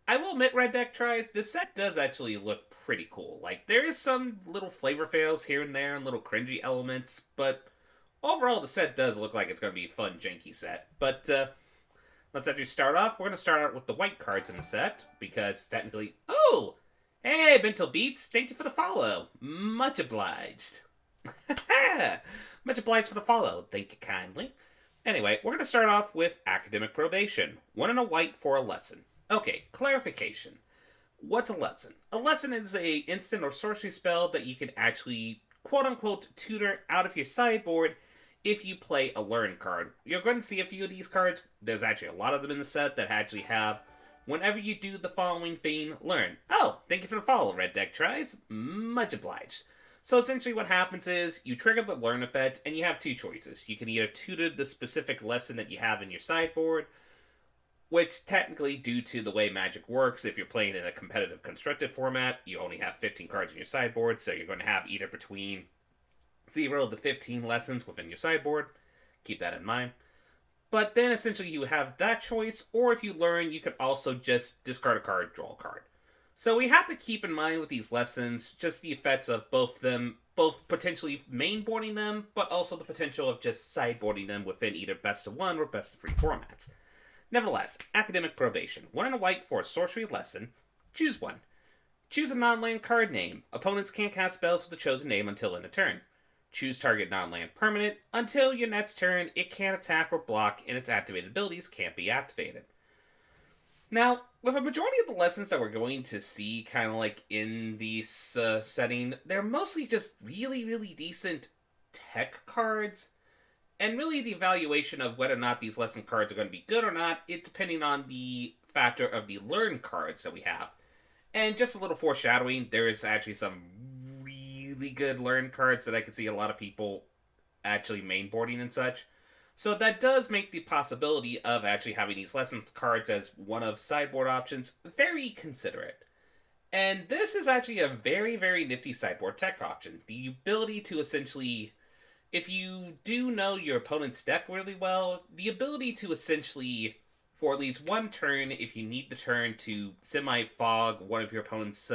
I will admit, Red Deck tries, this set does actually look pretty cool. Like, there is some little flavor fails here and there and little cringy elements, but overall the set does look like it's going to be a fun, janky set. But let's actually start off. We're going to start out with the white cards in the set, because technically... Oh! Hey, Mental Beats, thank you for the follow. Much obliged. Much obliged for the follow. Thank you kindly. Anyway, we're going to start off with academic probation. One and a white for a lesson. Okay, clarification. What's a lesson? A lesson is a instant or sorcery spell that you can actually quote unquote tutor out of your sideboard if you play a learn card. You're going to see a few of these cards. There's actually a lot of them in the set that actually have whenever you do the following thing, learn. Oh, thank you for the follow, Red Deck Tries. Much obliged. So essentially what happens is you trigger the learn effect and you have two choices. You can either tutor the specific lesson that you have in your sideboard, which technically, due to the way Magic works, if you're playing in a competitive constructed format, you only have 15 cards in your sideboard, so you're going to have either between 0 to 15 lessons within your sideboard. Keep that in mind. But then essentially you have that choice, or if you learn, you could also just discard a card, draw a card. So we have to keep in mind with these lessons just the effects of both them, both potentially mainboarding them, but also the potential of just sideboarding them within either best of one or best of three formats. Nevertheless, academic probation. One and a white for a sorcery lesson. Choose one. Choose a non-land card name. Opponents can't cast spells with the chosen name until end of turn. Choose target non-land permanent. Until your next turn, it can't attack or block, and its activated abilities can't be activated. Now, with a majority of the lessons that we're going to see kind of like in this setting, they're mostly just really, really decent tech cards. And really the evaluation of whether or not these lesson cards are going to be good or not, it's depending on the factor of the learn cards that we have. And just a little foreshadowing, there is actually some really good learn cards that I could see a lot of people actually mainboarding and such. So that does make the possibility of actually having these lesson cards as one of sideboard options very considerate. And this is actually a very, very nifty sideboard tech option. The ability to essentially, if you do know your opponent's deck really well, the ability to essentially, for at least one turn, if you need the turn to semi-fog one of your opponent's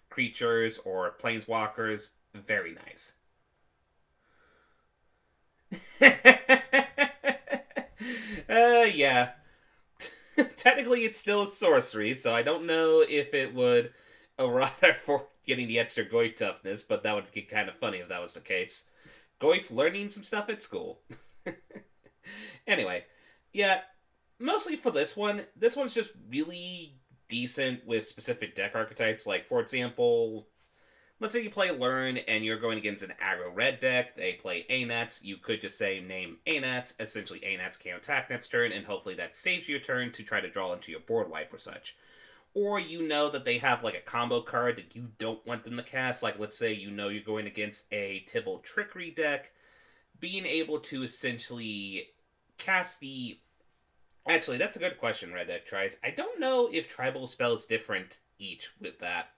creatures or planeswalkers, very nice. Yeah. Technically, it's still a sorcery, so I don't know if it would arrive for getting the extra Goy toughness, but that would get kind of funny if that was the case. Goif learning some stuff at school. Anyway, yeah, mostly for this one's just really decent with specific deck archetypes. Like, for example, let's say you play Learn and you're going against an aggro red deck. They play Anats. You could just say name Anats. Essentially, Anats can't attack next turn, and hopefully that saves your turn to try to draw into your board wipe or such. Or you know that they have like a combo card that you don't want them to cast. Like, let's say you know you're going against a Tibble Trickery deck. Being able to essentially cast the... Actually, that's a good question, Red Deck tries. I don't know if tribal spells different each with that,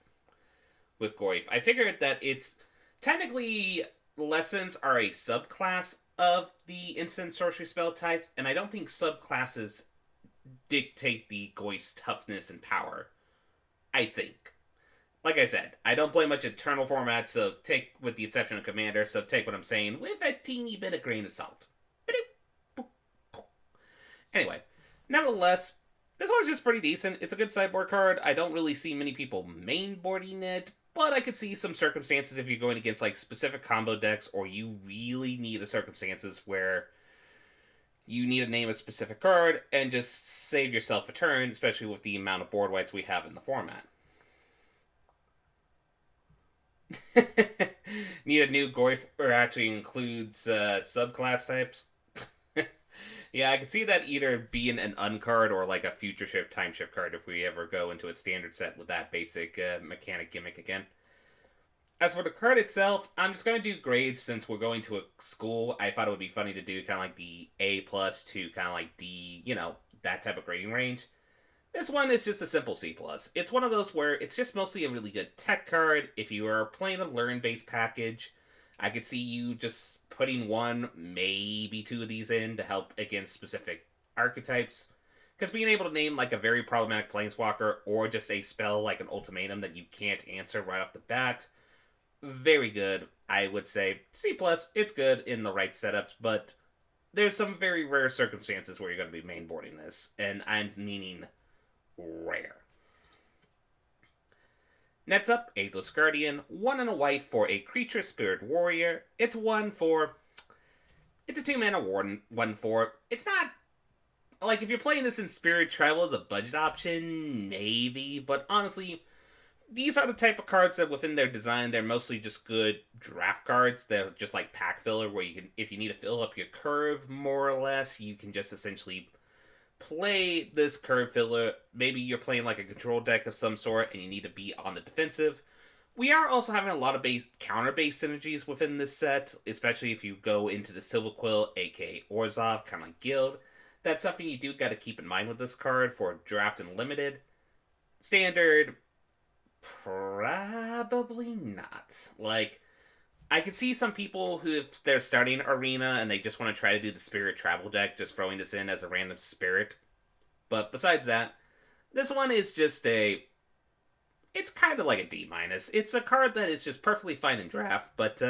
with Goyf. I figured that it's... Technically, lessons are a subclass of the instant sorcery spell types, and I don't think subclasses dictate the Goyf's toughness and power. I think. Like I said, I don't play much Eternal format, so take, with the exception of Commander, so take what I'm saying with a teeny bit of grain of salt. Anyway, nevertheless, this one's just pretty decent. It's a good sideboard card. I don't really see many people mainboarding it, but I could see some circumstances if you're going against like specific combo decks, or you really need the circumstances where you need to name a specific card and just save yourself a turn, especially with the amount of board whites we have in the format. Need a new Goyf, or actually includes subclass types. Yeah, I could see that either being an uncard or like a future shift time shift card if we ever go into a standard set with that basic mechanic gimmick again. As for the card itself, I'm just going to do grades since we're going to a school. I thought it would be funny to do kind of like the A plus to kind of like D, that type of grading range. This one is just a simple C+. It's one of those where it's just mostly a really good tech card. If you are playing a learn-based package, I could see you just putting one, maybe two of these in to help against specific archetypes. Because being able to name like a very problematic planeswalker or just a spell like an ultimatum that you can't answer right off the bat, very good. I would say C plus. It's good in the right setups, but there's some very rare circumstances where you're going to be mainboarding this, and I'm meaning rare. Next up, Ageless Guardian, 1 and a white for a creature spirit warrior. It's a 2-mana warden, 1/4. It's not like if you're playing this in Spirit Travel as a budget option, maybe, but honestly, these are the type of cards that within their design, they're mostly just good draft cards. They're just like pack filler, where you can, if you need to fill up your curve, more or less, you can just essentially play this curve filler. Maybe you're playing like a control deck of some sort and you need to be on the defensive. We are also having a lot of counter-based synergies within this set, especially if you go into the Silver Quill, aka Orzhov, kind of like Guild. That's something you do got to keep in mind with this card for draft and limited. Standard, probably not. Like, I could see some people who, if they're starting Arena and they just want to try to do the Spirit Travel deck, just throwing this in as a random Spirit. But besides that, this one is just it's kind of like a D-. It's a card that is just perfectly fine in draft, but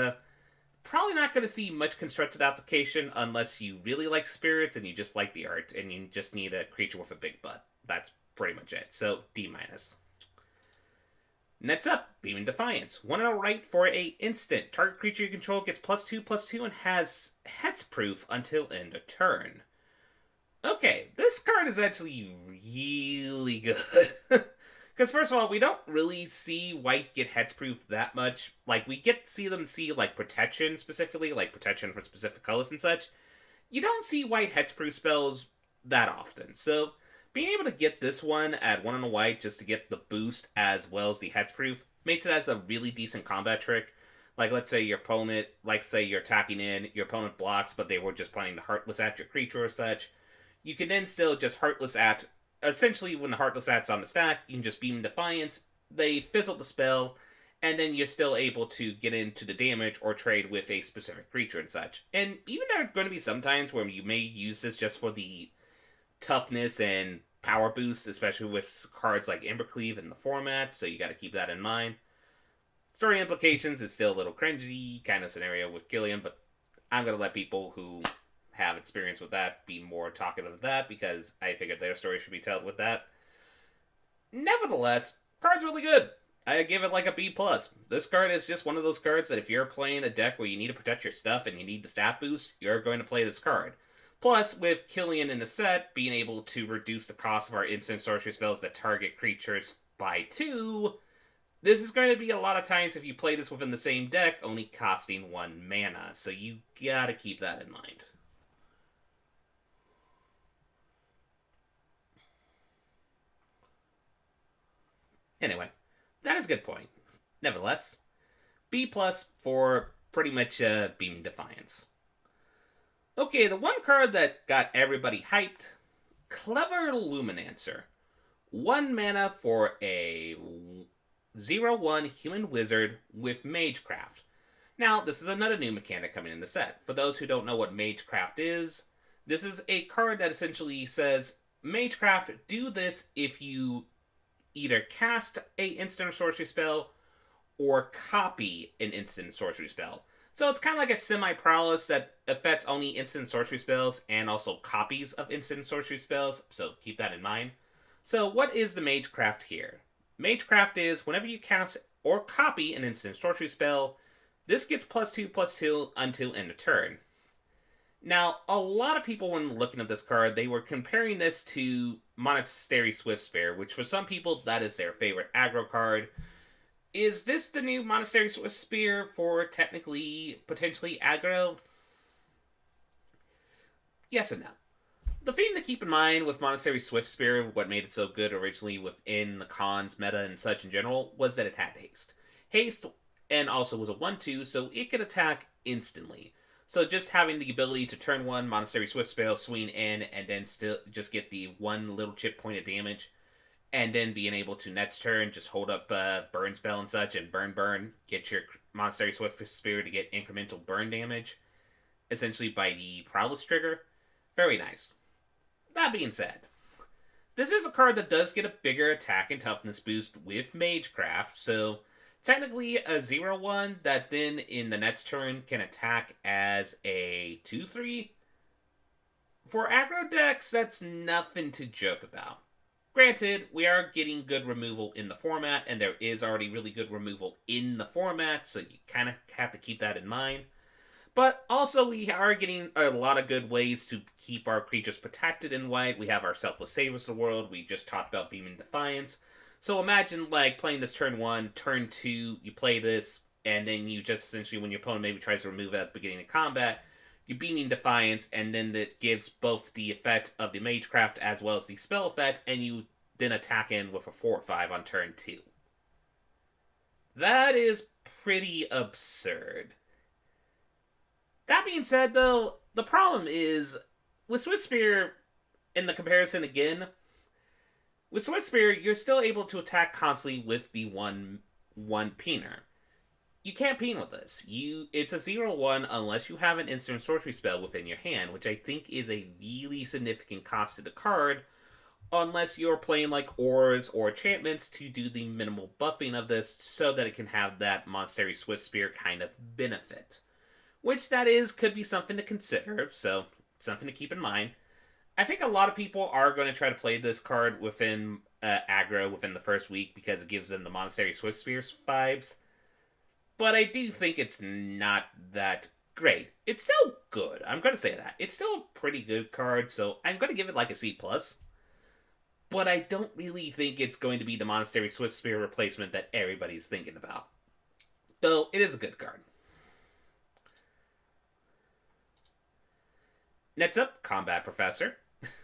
probably not going to see much constructed application unless you really like Spirits and you just like the art and you just need a creature with a big butt. That's pretty much it. So, D-. Next up, Beaming Defiance. 1 and a right for a instant. Target creature you control gets +2/+2 and has hexproof until end of turn. Okay, this card is actually really good. Because first of all, we don't really see white get hexproof that much. Like, we see them see, like, protection specifically, like protection for specific colors and such. You don't see white hexproof spells that often. So, being able to get this one at 1 and a white just to get the boost as well as the hexproof makes it as a really decent combat trick. Like, let's say your opponent, you're attacking in, your opponent blocks, but they were just planning to Heartless at your creature or such. You can then still just Heartless at, essentially when the Heartless at's on the stack, you can just Beam Defiance, they fizzle the spell, and then you're still able to get into the damage or trade with a specific creature and such. And even there are going to be some times where you may use this just for the toughness and power boost, especially with cards like Embercleave in the format, so you got to keep that in mind. Story implications is still a little cringy kind of scenario with Killian, but I'm going to let people who have experience with that be more talkative of that, because I figured their story should be told with that. Nevertheless, card's really good. I give it like a B+. This card is just one of those cards that if you're playing a deck where you need to protect your stuff and you need the stat boost, you're going to play this card. Plus, with Killian in the set, being able to reduce the cost of our instant sorcery spells that target creatures by 2, this is going to be a lot of times if you play this within the same deck, only costing 1 mana. So you gotta keep that in mind. Anyway, that is a good point. Nevertheless, B+ for pretty much Beaming Defiance. Okay, the one card that got everybody hyped, Clever Luminancer. 1 mana for a 0/1 human wizard with Mage Craft. Now, this is another new mechanic coming in the set. For those who don't know what Mage Craft is, this is a card that essentially says, Mage Craft, do this if you either cast a instant sorcery spell or copy an instant sorcery spell. So it's kind of like a semi-prowess that affects only instant sorcery spells and also copies of instant sorcery spells, so keep that in mind. So what is the Mage Craft here? Mage Craft is whenever you cast or copy an instant sorcery spell, this gets +2/+2 until end of turn. Now, a lot of people when looking at this card, they were comparing this to Monastery Swiftspear, which for some people, that is their favorite aggro card. Is this the new Monastery Swiftspear for technically, potentially aggro? Yes and no. The thing to keep in mind with Monastery Swiftspear, what made it so good originally within the cons meta and such in general, was that it had haste. Haste, and also was a 1/2, so it could attack instantly. So just having the ability to turn 1 Monastery Swiftspear, swing in, and then still just get the 1 little chip point of damage, and then being able to next turn just hold up burn spell and such, and burn, get your Monastery Swiftspear to get incremental burn damage, essentially by the Prowess trigger. Very nice. That being said, this is a card that does get a bigger attack and toughness boost with Mage Craft, so technically a 0-1 that then in the next turn can attack as a 2-3. For aggro decks, that's nothing to joke about. Granted, we are getting good removal in the format, and there is already really good removal in the format, so you kind of have to keep that in mind. But also, we are getting a lot of good ways to keep our creatures protected in white. We have our Selfless Savers of the world. We just talked about Beaming Defiance. So imagine, like, playing this turn 1, turn 2, you play this, and then you just essentially, when your opponent maybe tries to remove it at the beginning of combat, you Beaming Defiance, and then that gives both the effect of the Mage Craft as well as the spell effect, and you then attack in with a 4/5 on turn 2. That is pretty absurd. That being said, though, the problem is, with Swiftspear, in the comparison again, with Swiftspear, you're still able to attack constantly with the one peener. You can't peen with this. It's a 0-1 unless you have an instant sorcery spell within your hand, which I think is a really significant cost to the card, unless you're playing like auras or enchantments to do the minimal buffing of this so that it can have that Monastery Swiftspear kind of benefit. Which that could be something to consider, so something to keep in mind. I think a lot of people are going to try to play this card within aggro within the first week because it gives them the Monastery Swiftspear vibes. But I do think it's not that great. It's still good. I'm going to say that. It's still a pretty good card, so I'm going to give it like a C+. But I don't really think it's going to be the Monastery Swiftspear replacement that everybody's thinking about. Though, it is a good card. Next up, Combat Professor.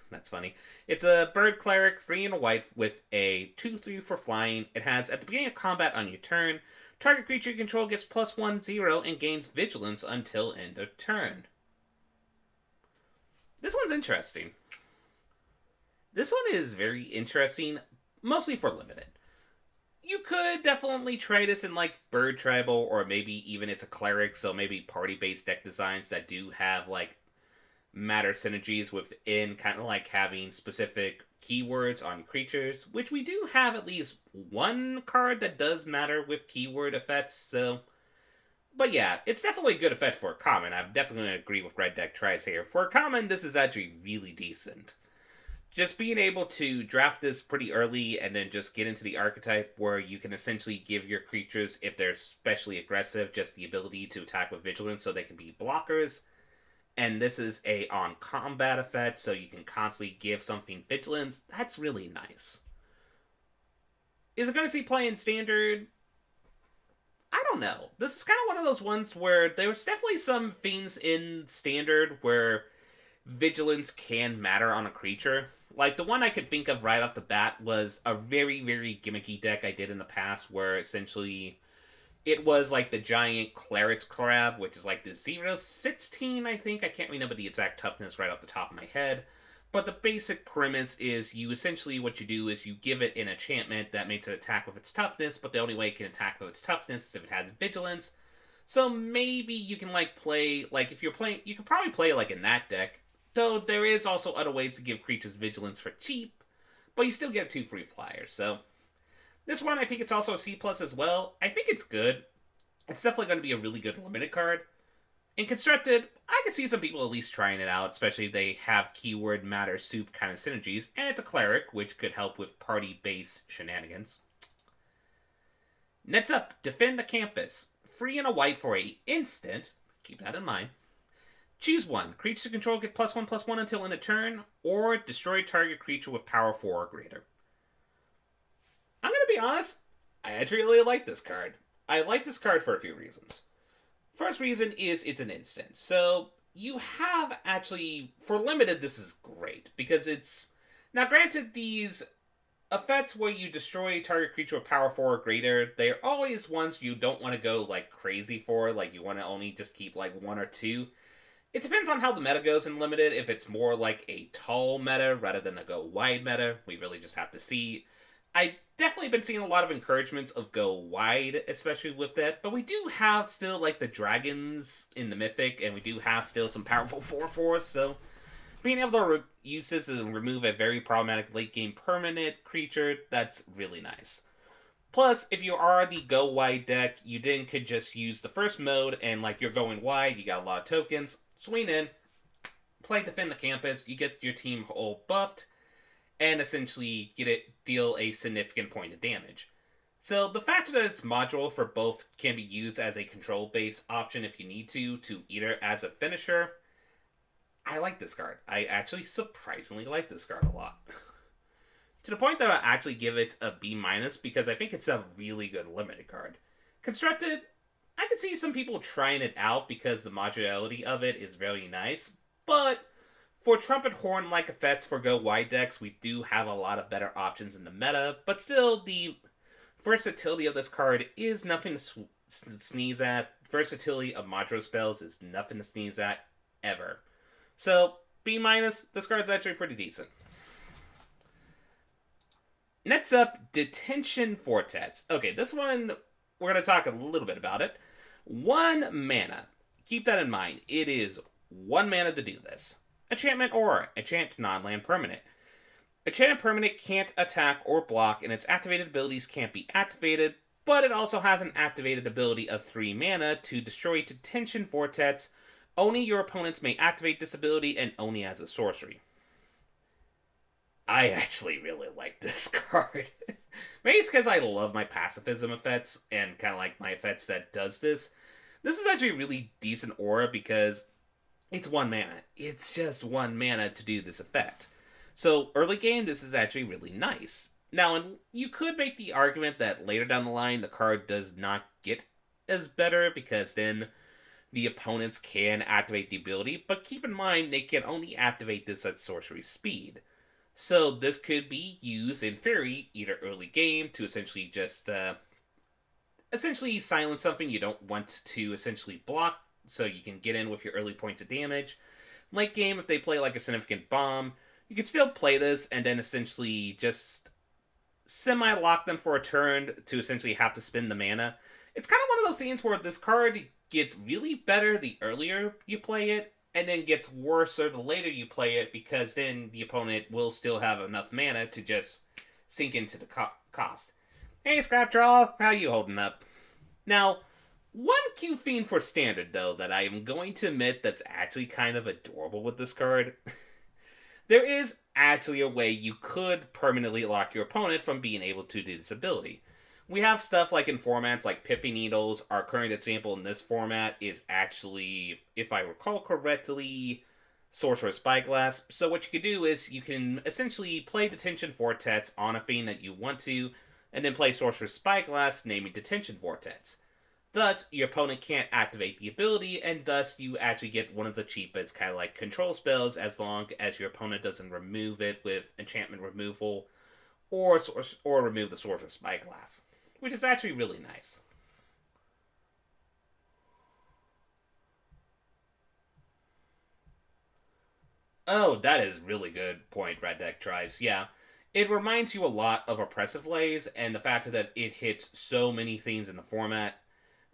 That's funny. It's a bird cleric, 3 and a white, with a 2/3 for flying. It has, at the beginning of combat on your turn, target creature you control gets +1/0 and gains vigilance until end of turn. This one's interesting. This one is very interesting, mostly for limited. You could definitely try this in like Bird Tribal, or maybe even it's a cleric, so maybe party-based deck designs that do have like matter synergies within, kind of like having specific keywords on creatures, which we do have at least one card that does matter with keyword effects, so... But yeah, it's definitely a good effect for a common. I'm definitely going to agree with Red Deck Tries here. For a common, this is actually really decent. Just being able to draft this pretty early and then just get into the archetype where you can essentially give your creatures, if they're especially aggressive, just the ability to attack with vigilance so they can be blockers. And this is a on combat effect, so you can constantly give something vigilance. That's really nice. Is it going to see play in standard? I don't know. This is kind of one of those ones where there's definitely some things in standard where vigilance can matter on a creature. Like, the one I could think of right off the bat was a very, very gimmicky deck I did in the past where essentially it was like the giant Cleric's Crab, which is like the 0/16, I think. I can't remember the exact toughness right off the top of my head. But the basic premise is you essentially, what you do is you give it an enchantment that makes it attack with its toughness, but the only way it can attack with its toughness is if it has vigilance. So maybe you can like play, like if you're playing, you could probably play like in that deck. Though there is also other ways to give creatures vigilance for cheap, but you still get 2 free flyers, so... This one, I think it's also a C+ as well. I think it's good. It's definitely going to be a really good limited card. In Constructed, I could see some people at least trying it out, especially if they have keyword matter soup kind of synergies, and it's a cleric, which could help with party-based shenanigans. Next up, Defend the Campus. 3 and a white for a instant. Keep that in mind. Choose one. Creatures you control get +1/+1 until end of turn, or destroy target creature with power 4 or greater. I'm going to be honest, I actually really like this card. I like this card for a few reasons. First reason is it's an instant. So you have actually, for limited, this is great. Because it's, now granted, these effects where you destroy a target creature with power 4 or greater, they're always ones you don't want to go like crazy for. Like you want to only just keep like 1 or 2. It depends on how the meta goes in limited. If it's more like a tall meta rather than a go wide meta, we really just have to see. I definitely been seeing a lot of encouragements of go wide, especially with that, but we do have still like the dragons in the Mythic, and we do have still some powerful 4/4s, so being able to use this and remove a very problematic late game permanent creature, that's really nice. Plus, if you are the go wide deck, you then could just use the first mode and like you're going wide, you got a lot of tokens, swing in, play Defend the Campus, you get your team all buffed, and essentially deal a significant point of damage. So the fact that it's modular for both can be used as a control-based option if you need to either as a finisher. I like this card. I actually surprisingly like this card a lot. To the point that I'll actually give it a B- because I think it's a really good limited card. Constructed, I can see some people trying it out because the modularity of it is very nice, but for Trumpet Horn-like effects for go wide decks, we do have a lot of better options in the meta, but still, the versatility of this card is nothing to sneeze at. Versatility of modular spells is nothing to sneeze at, ever. So, B-, this card's actually pretty decent. Next up, Detention Quartets. Okay, this one, we're going to talk a little bit about it. 1 mana. Keep that in mind. It is 1 mana to do this. Enchantment Aura. Enchant non-land permanent. Enchanted permanent can't attack or block, and its activated abilities can't be activated, but it also has an activated ability of 3 mana to destroy Detention Quartets. Only your opponents may activate this ability, and only as a sorcery. I actually really like this card. Maybe it's because I love my pacifism effects, and kind of like my effects that does this. This is actually a really decent aura because it's 1 mana. It's just 1 mana to do this effect. So, early game, this is actually really nice. Now, you could make the argument that later down the line, the card does not get as better, because then the opponents can activate the ability, but keep in mind, they can only activate this at sorcery speed. So, this could be used, in theory, either early game to essentially just, essentially silence something you don't want to essentially block, so you can get in with your early points of damage. Late game, if they play like a significant bomb, you can still play this and then essentially just semi-lock them for a turn to essentially have to spend the mana. It's kind of one of those things where this card gets really better the earlier you play it, and then gets worse the later you play it, because then the opponent will still have enough mana to just sink into the cost. Hey, Scrap Draw, how you holding up? Now, one Q Fiend for Standard, though, that I am going to admit that's actually kind of adorable with this card. There is actually a way you could permanently lock your opponent from being able to do this ability. We have stuff like in formats like Piffy Needles. Our current example in this format is actually, if I recall correctly, Sorcerer's Spyglass. So what you can do is you can essentially play Detention Quartets on a fiend that you want to, and then play Sorcerer's Spyglass, naming Detention Quartets. Thus, your opponent can't activate the ability, and thus you actually get one of the cheapest kind of like control spells, as long as your opponent doesn't remove it with enchantment removal, or remove the Sorcerer's Spyglass, which is actually really nice. Oh, that is really good point, Red Deck tries. Yeah. It reminds you a lot of Oppressive Lays, and the fact that it hits so many things in the format.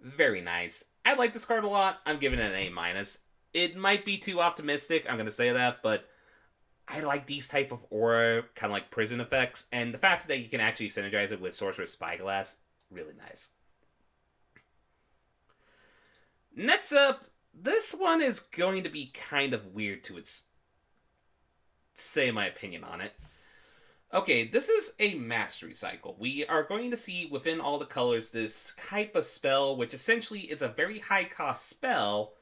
Very nice. I like this card a lot. I'm giving it an A-. It might be too optimistic, I'm going to say that, but I like these type of aura, kind of like prison effects, and the fact that you can actually synergize it with Sorcerer's Spyglass, really nice. Next up, this one is going to be kind of weird to say my opinion on it. Okay, this is a mastery cycle. We are going to see within all the colors this type of spell, which essentially is a very high cost spell,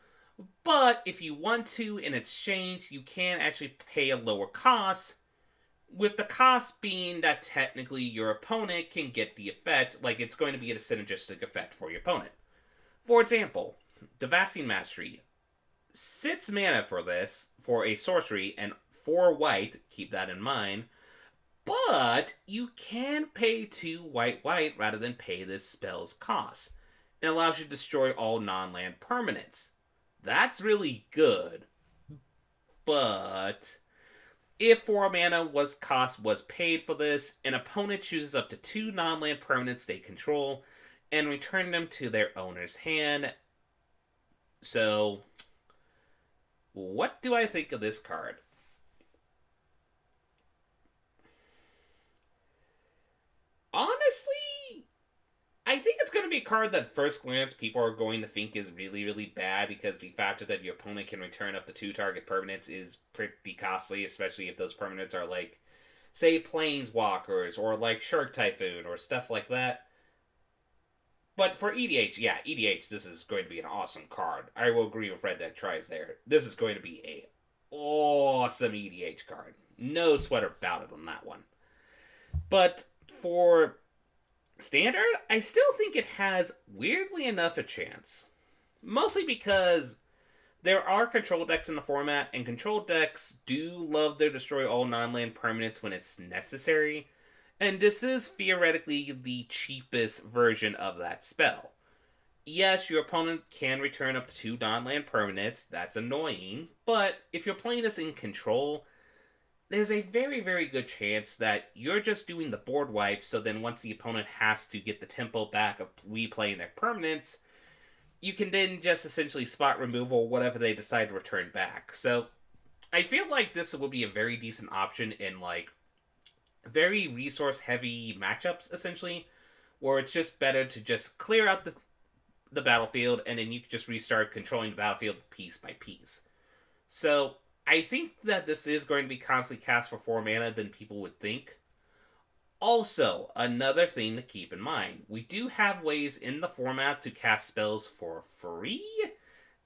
but if you want to, in exchange, you can actually pay a lower cost, with the cost being that technically your opponent can get the effect, like it's going to be a synergistic effect for your opponent. For example, Devastating Mastery. 6 mana for this, for a sorcery, and 4 white, keep that in mind. But you can pay 2 white rather than pay this spell's cost. It allows you to destroy all non-land permanents. That's really good. But if 4 mana was paid for this, an opponent chooses up to 2 non-land permanents they control and return them to their owner's hand. So, what do I think of this card? Honestly, I think it's going to be a card that first glance people are going to think is really, really bad because the fact that your opponent can return up to 2 target permanents is pretty costly, especially if those permanents are like, say, Planeswalkers or like Shark Typhoon or stuff like that. But for EDH, yeah, EDH, this is going to be an awesome card. I will agree with Red Deck Tries there. This is going to be a awesome EDH card. No sweat about it on that one. But for Standard, I still think it has, weirdly enough, a chance. Mostly because there are control decks in the format, and control decks do love their destroy all non-land permanents when it's necessary. And this is theoretically the cheapest version of that spell. Yes, your opponent can return up to 2 non-land permanents, that's annoying, but if you're playing this in control, there's a very, very good chance that you're just doing the board wipe, so then once the opponent has to get the tempo back of replaying their permanents, you can then just essentially spot removal whatever they decide to return back. So, I feel like this will be a very decent option in, like, very resource-heavy matchups, essentially, where it's just better to just clear out the battlefield, and then you can just restart controlling the battlefield piece by piece. So, I think that this is going to be constantly cast for 4 mana than people would think. Also, another thing to keep in mind, we do have ways in the format to cast spells for free.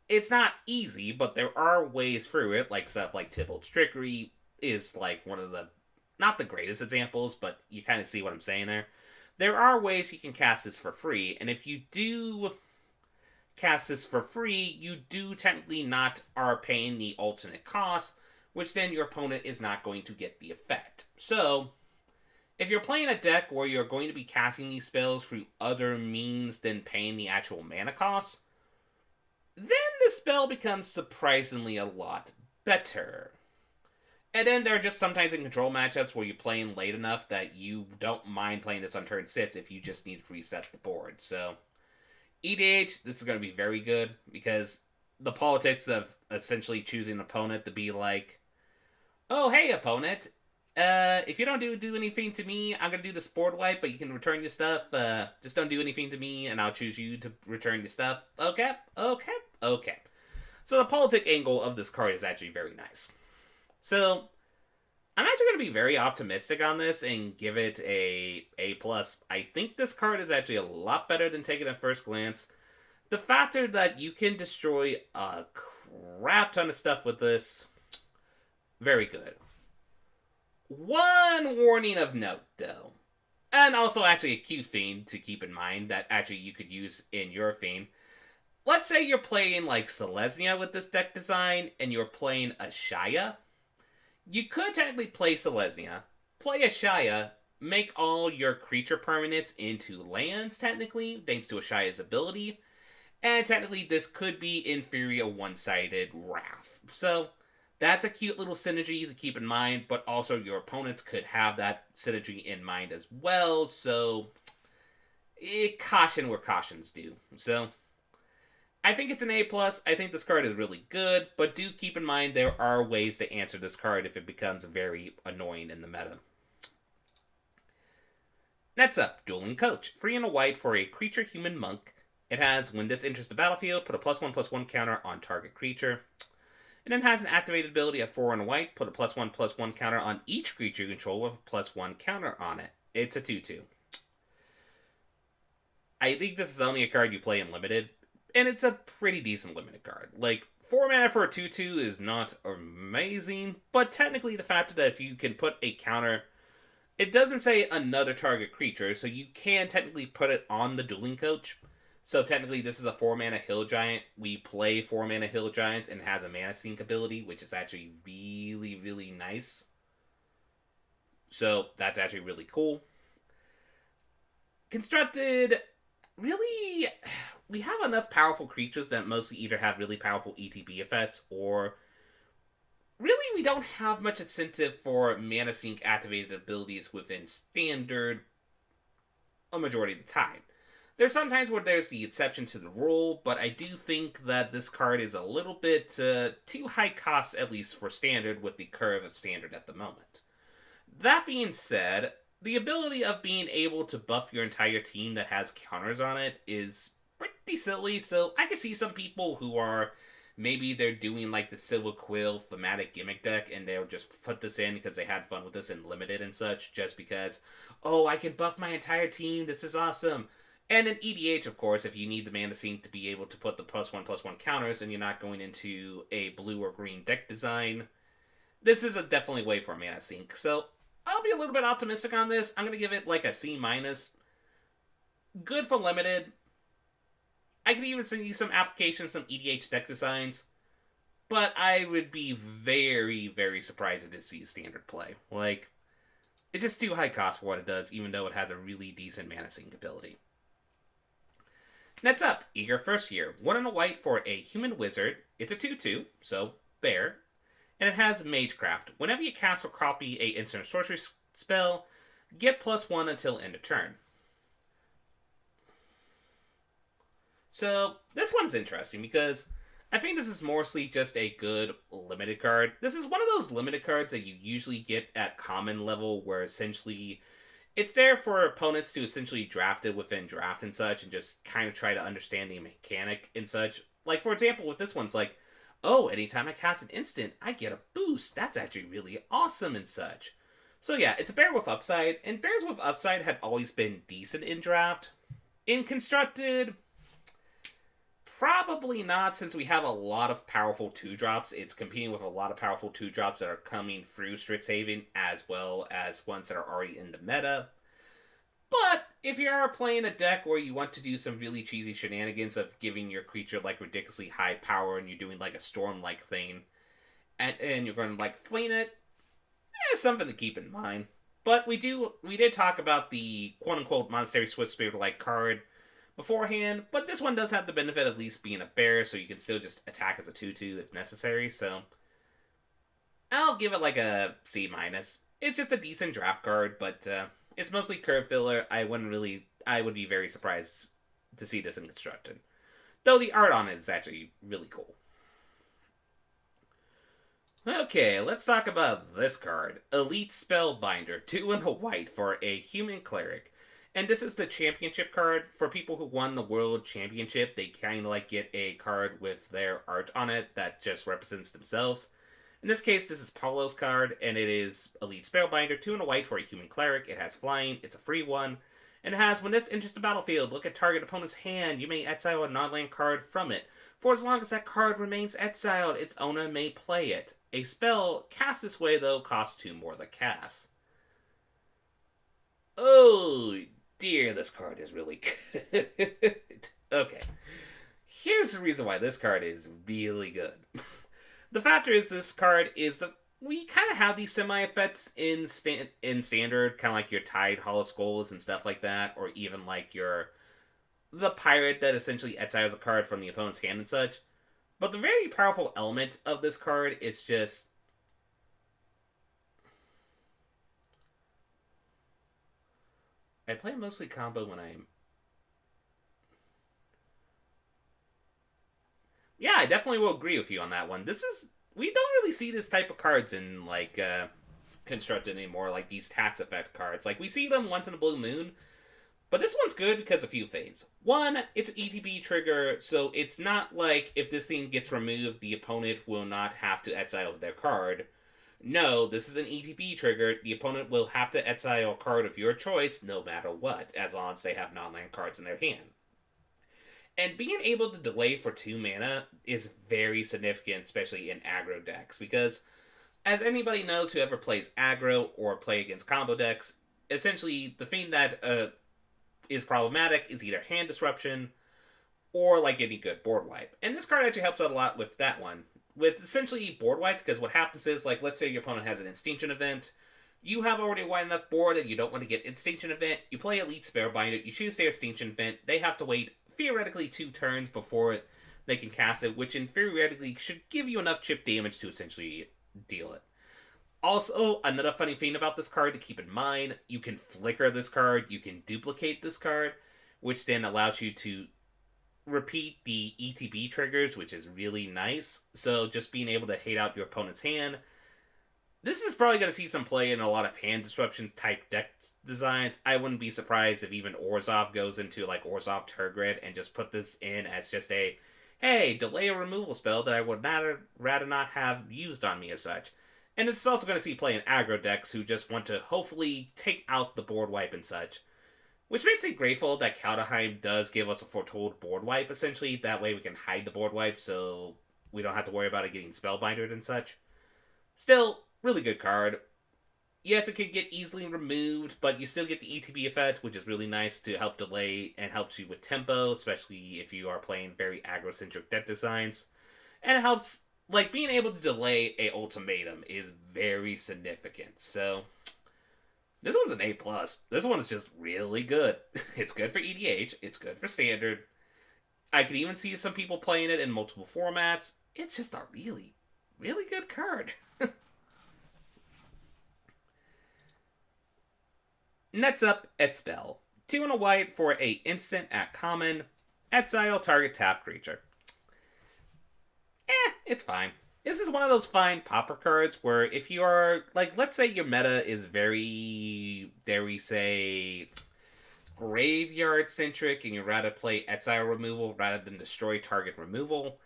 It's not easy, but there are ways through it, like stuff like Tybalt's Trickery is like one of the, not the greatest examples, but you kind of see what I'm saying there. There are ways you can cast this for free, and if you do cast this for free, you do technically not are paying the alternate cost, which then your opponent is not going to get the effect. So, if you're playing a deck where you're going to be casting these spells through other means than paying the actual mana cost, then the spell becomes surprisingly a lot better. And then there are just sometimes in control matchups where you're playing late enough that you don't mind playing this on turn 6 if you just need to reset the board. So, EDH, this is going to be very good because the politics of essentially choosing an opponent to be like, oh, hey, opponent, if you don't do anything to me, I'm going to do this board wipe, but you can return your stuff. Just don't do anything to me, and I'll choose you to return your stuff. Okay. So the politic angle of this card is actually very nice. So, I'm actually going to be very optimistic on this and give it a A+. I think this card is actually a lot better than taking at first glance. The factor that you can destroy a crap ton of stuff with this, very good. One warning of note, though, and also actually a cute thing to keep in mind that actually you could use in your theme. Let's say you're playing like Selesnya with this deck design, and you're playing Ashaya. You could technically play Selesnya, play Ashaya, make all your creature permanents into lands, technically, thanks to Ashaya's ability, and technically this could be, in theory, a one-sided Wrath. So, that's a cute little synergy to keep in mind, but also your opponents could have that synergy in mind as well, so caution where caution's due. So, I think it's an A+. I think this card is really good, but do keep in mind there are ways to answer this card if it becomes very annoying in the meta. Next up, Dueling Coach. 3 and a white for a creature human monk. It has, when this enters the battlefield, put a +1/+1 counter on target creature. It then has an activated ability at 4 and a white, put a +1/+1 counter on each creature you control with a +1 counter on it. It's a 2/2. I think this is only a card you play in Limited, and it's a pretty decent Limited card. Like, 4 mana for a 2/2 is not amazing, but technically the fact that if you can put a counter, it doesn't say another target creature, so you can technically put it on the Dueling Coach. So technically this is a 4 mana Hill Giant. We play 4 mana Hill Giants and it has a mana sink ability, which is actually really, really nice. So that's actually really cool. Constructed, really, we have enough powerful creatures that mostly either have really powerful ETB effects, or really we don't have much incentive for mana sink activated abilities within Standard a majority of the time. There's sometimes where there's the exception to the rule, but I do think that this card is a little bit too high cost, at least for Standard, with the curve of Standard at the moment. That being said, the ability of being able to buff your entire team that has counters on it is pretty silly. So I can see some people who are maybe they're doing like the Silver Quill thematic gimmick deck and they'll just put this in because they had fun with this in limited and such, just because, oh, I can buff my entire team, this is awesome. And in EDH, of course, if you need the mana sink to be able to put the +1/+1 counters and you're not going into a blue or green deck design, this is a definitely way for a mana sink. So I'll be a little bit optimistic on this. I'm going to give it like a C-. Good for limited. I could even send you some applications, some EDH deck designs, but I would be very, very surprised if it sees standard play. Like, it's just too high cost for what it does, even though it has a really decent mana sink ability. Next up, Eager First Year. 1 and a white for a human wizard. It's a 2/2, so bear. And it has Mage Craft. Whenever you cast or copy a instant sorcery spell, get +1 until end of turn. So, this one's interesting because I think this is mostly just a good limited card. This is one of those limited cards that you usually get at common level where essentially it's there for opponents to essentially draft it within draft and such and just kind of try to understand the mechanic and such. Like, for example, with this one's like, oh, anytime I cast an instant, I get a boost. That's actually really awesome and such. So yeah, it's a bear with upside, and bears with upside had always been decent in draft. In constructed, probably not, since we have a lot of powerful 2-drops. It's competing with a lot of powerful 2-drops that are coming through Strixhaven, as well as ones that are already in the meta. But if you are playing a deck where you want to do some really cheesy shenanigans of giving your creature like ridiculously high power and you're doing like a storm-like thing, and you're going to like fling it, something to keep in mind. But we did talk about the quote-unquote Monastery Swift Spirit-like card beforehand, but this one does have the benefit of at least being a bear, so you can still just attack as a 2/2 if necessary, so I'll give it like a C-. It's just a decent draft card, but it's mostly curve filler. I would be very surprised to see this in constructed. Though the art on it is actually really cool. Okay, let's talk about this card. Elite Spellbinder, 2 and a white for a human cleric. And this is the championship card. For people who won the world championship, they kind of like get a card with their art on it that just represents themselves. In this case, this is Paulo's card, and it is Elite Spellbinder, 2 and a white for a human cleric. It has flying, it's a free one, and it has, when this enters the battlefield, look at target opponent's hand. You may exile a non-land card from it. For as long as that card remains exiled, its owner may play it. A spell cast this way, though, costs 2 more to cast. Oh dear, this card is really good. Okay. Here's the reason why this card is really good. The factor is this card is we kind of have these semi-effects in standard, kind of like your Tide Hollow Skulls and stuff like that, or even like the pirate that essentially exiles a card from the opponent's hand and such. But the very powerful element of this card is just I play mostly combo when I'm... Yeah, I definitely will agree with you on that one. We don't really see this type of cards in, like, Constructed anymore, like these tax effect cards. Like, we see them once in a blue moon, but this one's good because of a few things. One, it's an ETB trigger, so it's not like if this thing gets removed, the opponent will not have to exile their card. No, this is an ETB trigger. The opponent will have to exile a card of your choice no matter what, as long as they have non-land cards in their hand. And being able to delay for 2 mana is very significant, especially in aggro decks, because as anybody knows who ever plays aggro or play against combo decks, essentially the thing that is problematic is either hand disruption or like any good board wipe. And this card actually helps out a lot with that one. With essentially board wipes, because what happens is, like, let's say your opponent has an Extinction event, you have already a wide enough board and you don't want to get Extinction event, you play Elite Spellbinder, you choose their Extinction event, they have to wait theoretically 2 turns before they can cast it, which in theoretically should give you enough chip damage to essentially deal it. Also, another funny thing about this card to keep in mind, you can flicker this card, you can duplicate this card, which then allows you to repeat the ETB triggers, which is really nice. So just being able to hate out your opponent's hand This is probably going to see some play in a lot of hand disruptions type deck designs. I wouldn't be surprised if even Orzhov goes into like Orzhov Turgid and just put this in as just a, hey, delay a removal spell that I would rather not have used on me as such. And it's also going to see play in aggro decks who just want to hopefully take out the board wipe and such. Which makes me grateful that Kaldheim does give us a foretold board wipe, essentially. That way we can hide the board wipe so we don't have to worry about it getting spellbindered and such. Still, really good card. Yes, it can get easily removed, but you still get the ETB effect, which is really nice to help delay and helps you with tempo, especially if you are playing very aggro-centric deck designs. And it helps, like, being able to delay a ultimatum is very significant. So, this one's an A+. This one is just really good. It's good for EDH, it's good for Standard. I could even see some people playing it in multiple formats. It's just a really, really good card. Next up, Expel. 2 and a white for a instant at common. Exile target tap creature. It's fine. This is one of those fine popper cards where if you are, like, let's say your meta is very, dare we say, graveyard-centric and you'd rather play Exile removal rather than destroy target removal.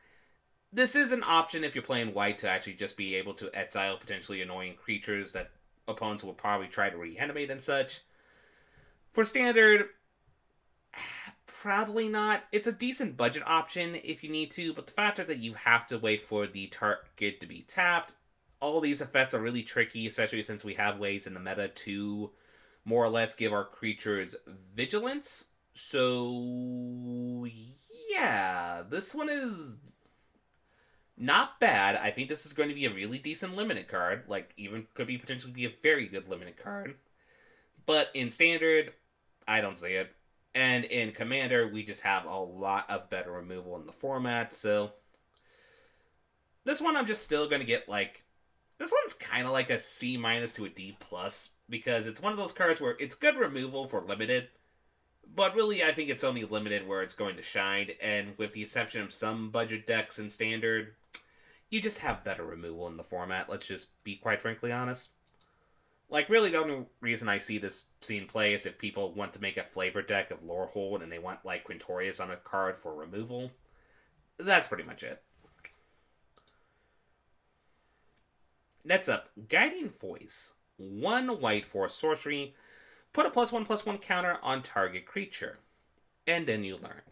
This is an option if you're playing white to actually just be able to exile potentially annoying creatures that opponents will probably try to reanimate and such. For Standard, probably not. It's a decent budget option if you need to, but the fact that you have to wait for the target to be tapped, all these effects are really tricky, especially since we have ways in the meta to more or less give our creatures vigilance. So, yeah, this one is not bad. I think this is going to be a really decent limited card, like even could be potentially be a very good limited card. But in Standard, I don't see it. And in Commander, we just have a lot of better removal in the format, so this one I'm just still going to get, like, this one's kind of like a C- to a D+, because it's one of those cards where it's good removal for limited, but really I think it's only limited where it's going to shine, and with the exception of some budget decks in Standard, you just have better removal in the format, let's just be quite frankly honest. Like, really, the only reason I see this scene play is if people want to make a flavor deck of Lorehold and they want, like, Quintorius on a card for removal. That's pretty much it. Next up, Guiding Voice. 1 white for sorcery. Put a +1/+1 counter on target creature. And then you learn.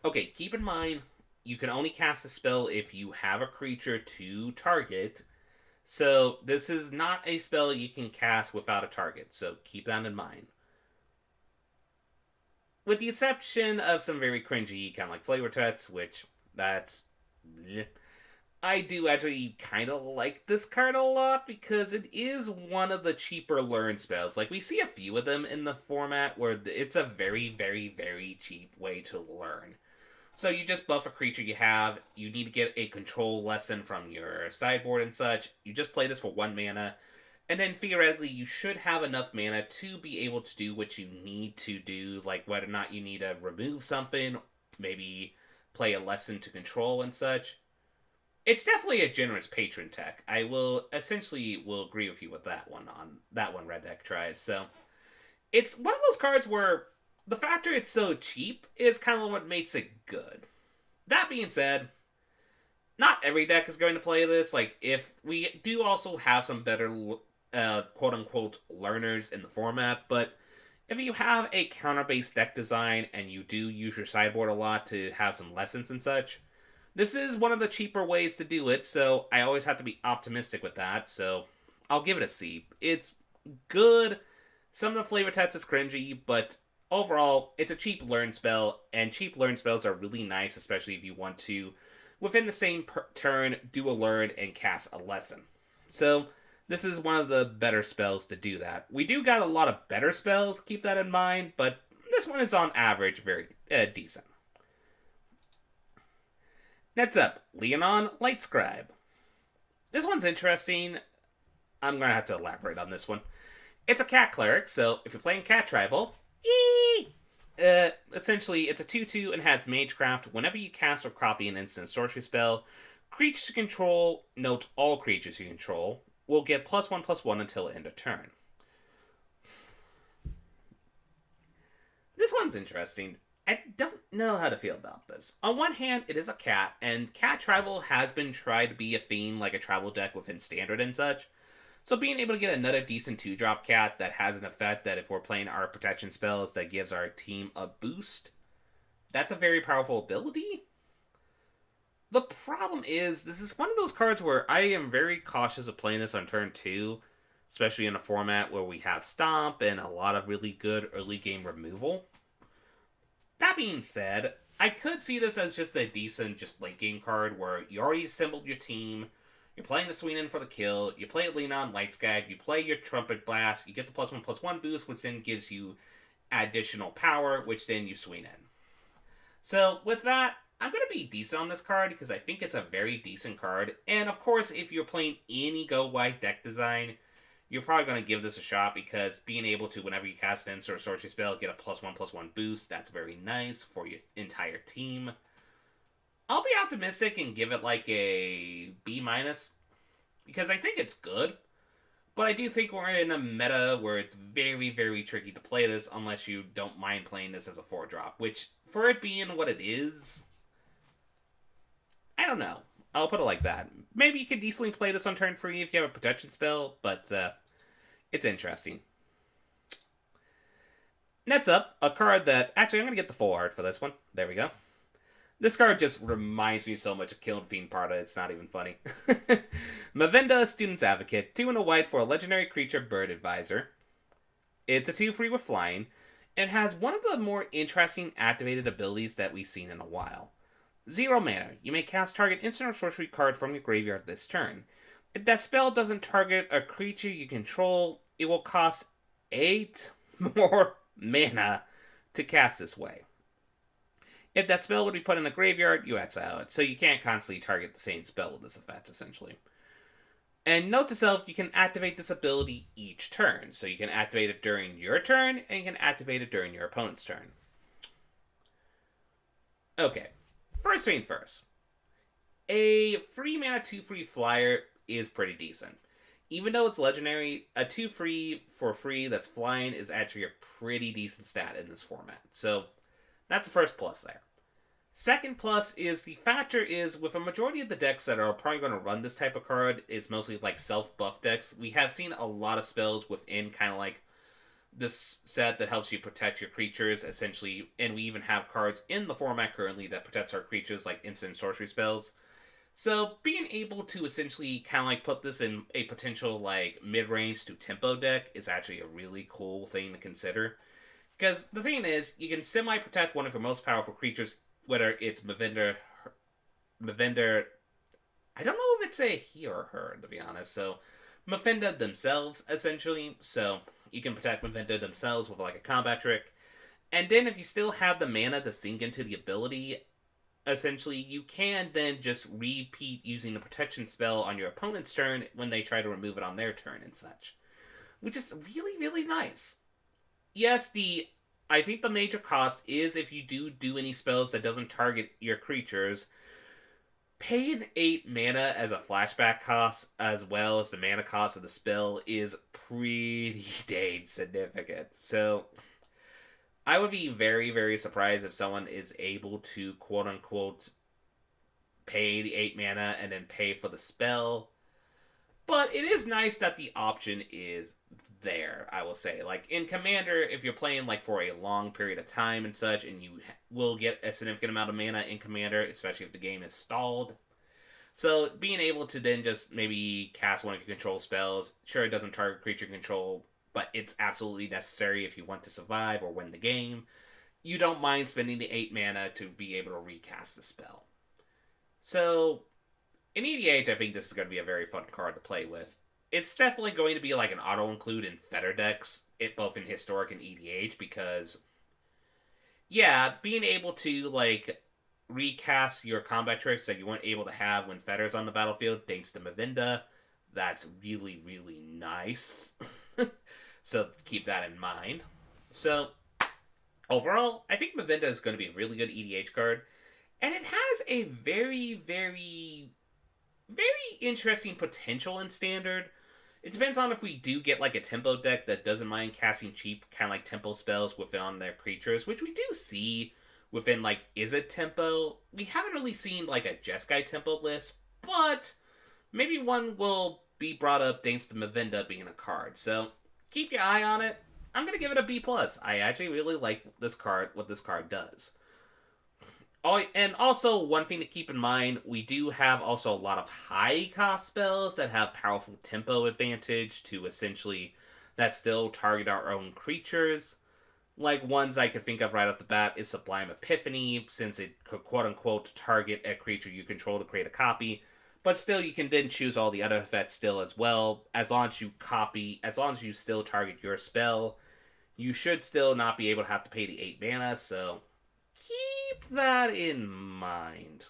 Okay, keep in mind, you can only cast a spell if you have a creature to target. So, this is not a spell you can cast without a target, so keep that in mind. With the exception of some very cringy, kind of like Flavor Text, which, that's bleh. I do actually kind of like this card a lot, because it is one of the cheaper learn spells. Like, we see a few of them in the format where it's a very, very, very cheap way to learn. So you just buff a creature you have, you need to get a control lesson from your sideboard and such, you just play this for 1 mana, and then theoretically you should have enough mana to be able to do what you need to do, like whether or not you need to remove something, maybe play a lesson to control and such. It's definitely a generous patron tech. I will agree with you with that one on that one Red Deck tries. So it's one of those cards where the factor it's so cheap is kind of what makes it good. That being said, not every deck is going to play this. Like, if we do also have some better quote-unquote learners in the format, but if you have a counter-based deck design and you do use your sideboard a lot to have some lessons and such, this is one of the cheaper ways to do it, so I always have to be optimistic with that, so I'll give it a C. It's good. Some of the flavor text is cringy, but overall, it's a cheap learn spell, and cheap learn spells are really nice, especially if you want to, within the same turn, do a learn and cast a lesson. So, this is one of the better spells to do that. We do got a lot of better spells, keep that in mind, but this one is on average very decent. Next up, Leonon Lightscribe. This one's interesting. I'm going to have to elaborate on this one. It's a cat cleric, so if you're playing cat tribal, essentially, it's a 2/2 and has Mage Craft. Whenever you cast or copy an instant sorcery spell, creatures you control, note all creatures you control, will get +1/+1 until end of turn. This one's interesting. I don't know how to feel about this. On one hand, it is a cat, and cat travel has been tried to be a theme like a travel deck within standard and such. So being able to get another decent 2-drop cat that has an effect that if we're playing our protection spells that gives our team a boost, that's a very powerful ability. The problem is, this is one of those cards where I am very cautious of playing this on turn 2, especially in a format where we have Stomp and a lot of really good early game removal. That being said, I could see this as just a decent late game card where you already assembled your team, you're playing the Swing In for the kill, you play Lean On Lightskag, you play your Trumpet Blast, you get the +1/+1 boost, which then gives you additional power, which then you swing in. So with that, I'm going to be decent on this card because I think it's a very decent card. And of course, if you're playing any Go White deck design, you're probably going to give this a shot because being able to, whenever you cast an instant or sorcery spell, get a +1/+1 boost, that's very nice for your entire team. I'll be optimistic and give it like a B- because I think it's good. But I do think we're in a meta where it's very, very tricky to play this unless you don't mind playing this as a 4-drop, which, for it being what it is, I don't know. I'll put it like that. Maybe you could decently play this on turn 3 if you have a protection spell, but it's interesting. Next up, a card that... Actually, I'm going to get the full art for this one. There we go. This card just reminds me so much of Kiln Fiend Parta, it's not even funny. Mavinda, Student's Advocate, 2 and a white for a legendary creature Bird Advisor. It's a 2/3 with flying, and has one of the more interesting activated abilities that we've seen in a while. 0 mana. You may cast target instant or sorcery card from your graveyard this turn. If that spell doesn't target a creature you control, it will cost 8 more mana to cast this way. If that spell would be put in the graveyard, you exile it, so you can't constantly target the same spell with this effect, essentially. And note to self, you can activate this ability each turn, so you can activate it during your turn, and you can activate it during your opponent's turn. Okay, first thing first. A 3 mana 2/3 flyer is pretty decent. Even though it's legendary, a 2/3 for free that's flying is actually a pretty decent stat in this format. So that's the first plus there. Second plus is the factor is with a majority of the decks that are probably going to run this type of card, it's mostly like self-buff decks. We have seen a lot of spells within kind of like this set that helps you protect your creatures, essentially, and we even have cards in the format currently that protects our creatures like instant sorcery spells. So being able to essentially kind of like put this in a potential like mid-range to tempo deck is actually a really cool thing to consider. Because the thing is, you can semi-protect one of your most powerful creatures, whether it's Mavinder, I don't know if it's a he or her, to be honest. So, Mavinda themselves, essentially. So, you can protect Mavinda themselves with like a combat trick. And then if you still have the mana to sink into the ability, essentially, you can then just repeat using the protection spell on your opponent's turn when they try to remove it on their turn and such. Which is really, really nice. Yes, I think the major cost is if you do any spells that doesn't target your creatures, paying 8 mana as a flashback cost as well as the mana cost of the spell is pretty dang significant. So I would be very, very surprised if someone is able to quote unquote pay the 8 mana and then pay for the spell. But it is nice that the option is there, I will say. Like, in Commander, if you're playing, like, for a long period of time and such, and you will get a significant amount of mana in Commander, especially if the game is stalled. So, being able to then just maybe cast one of your control spells, sure, it doesn't target creature control, but it's absolutely necessary if you want to survive or win the game. You don't mind spending the 8 mana to be able to recast the spell. So, in EDH, I think this is going to be a very fun card to play with. It's definitely going to be like an auto-include in Fetter decks, both in Historic and EDH, because, yeah, being able to, like, recast your combat tricks that you weren't able to have when Fetter's on the battlefield, thanks to Mavinda, that's really, really nice. So, keep that in mind. So, overall, I think Mavinda is going to be a really good EDH card, and it has a very, very, very interesting potential in Standard, It depends on if we do get like a tempo deck that doesn't mind casting cheap, kind of like tempo spells within their creatures, which we do see within like is it tempo. We haven't really seen like a Jeskai tempo list, but maybe one will be brought up thanks to Mavinda being a card. So keep your eye on it. I'm gonna give it a B plus. I actually really like this card, what this card does. Oh, and also one thing to keep in mind, we do have also a lot of high cost spells that have powerful tempo advantage to essentially that still target our own creatures. Like ones I could think of right off the bat is Sublime Epiphany, since it could quote unquote target a creature you control to create a copy. But still, you can then choose all the other effects still as well. As long as you copy, as long as you still target your spell, you should still not be able to have to pay the 8 mana, so keep that in mind.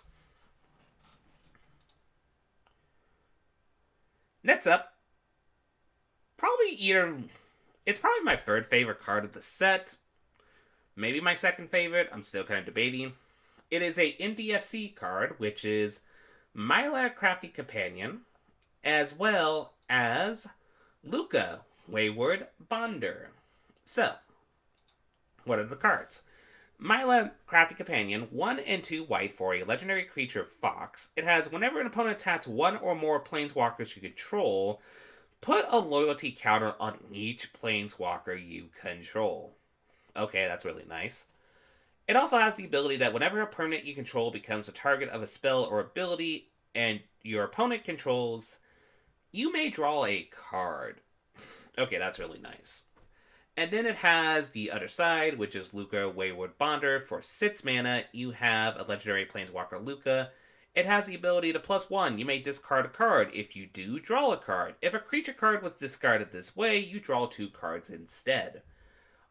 Next up, it's probably my third favorite card of the set. Maybe my second favorite. I'm still kind of debating. It is a MDFC card, which is Myla Crafty Companion, as well as Luca Wayward Bonder. So, what are the cards? Myla Crafty Companion, 1 and 2 white for a legendary creature Fox. It has whenever an opponent attacks one or more planeswalkers you control, put a loyalty counter on each planeswalker you control. Okay, that's really nice. It also has the ability that whenever a permanent you control becomes the target of a spell or ability and your opponent controls, you may draw a card. Okay, that's really nice. And then it has the other side, which is Luca Wayward Bonder. For 6 mana, you have a legendary planeswalker Luca. It has the ability to +1. You may discard a card. If you do, draw a card. If a creature card was discarded this way, you draw 2 cards instead.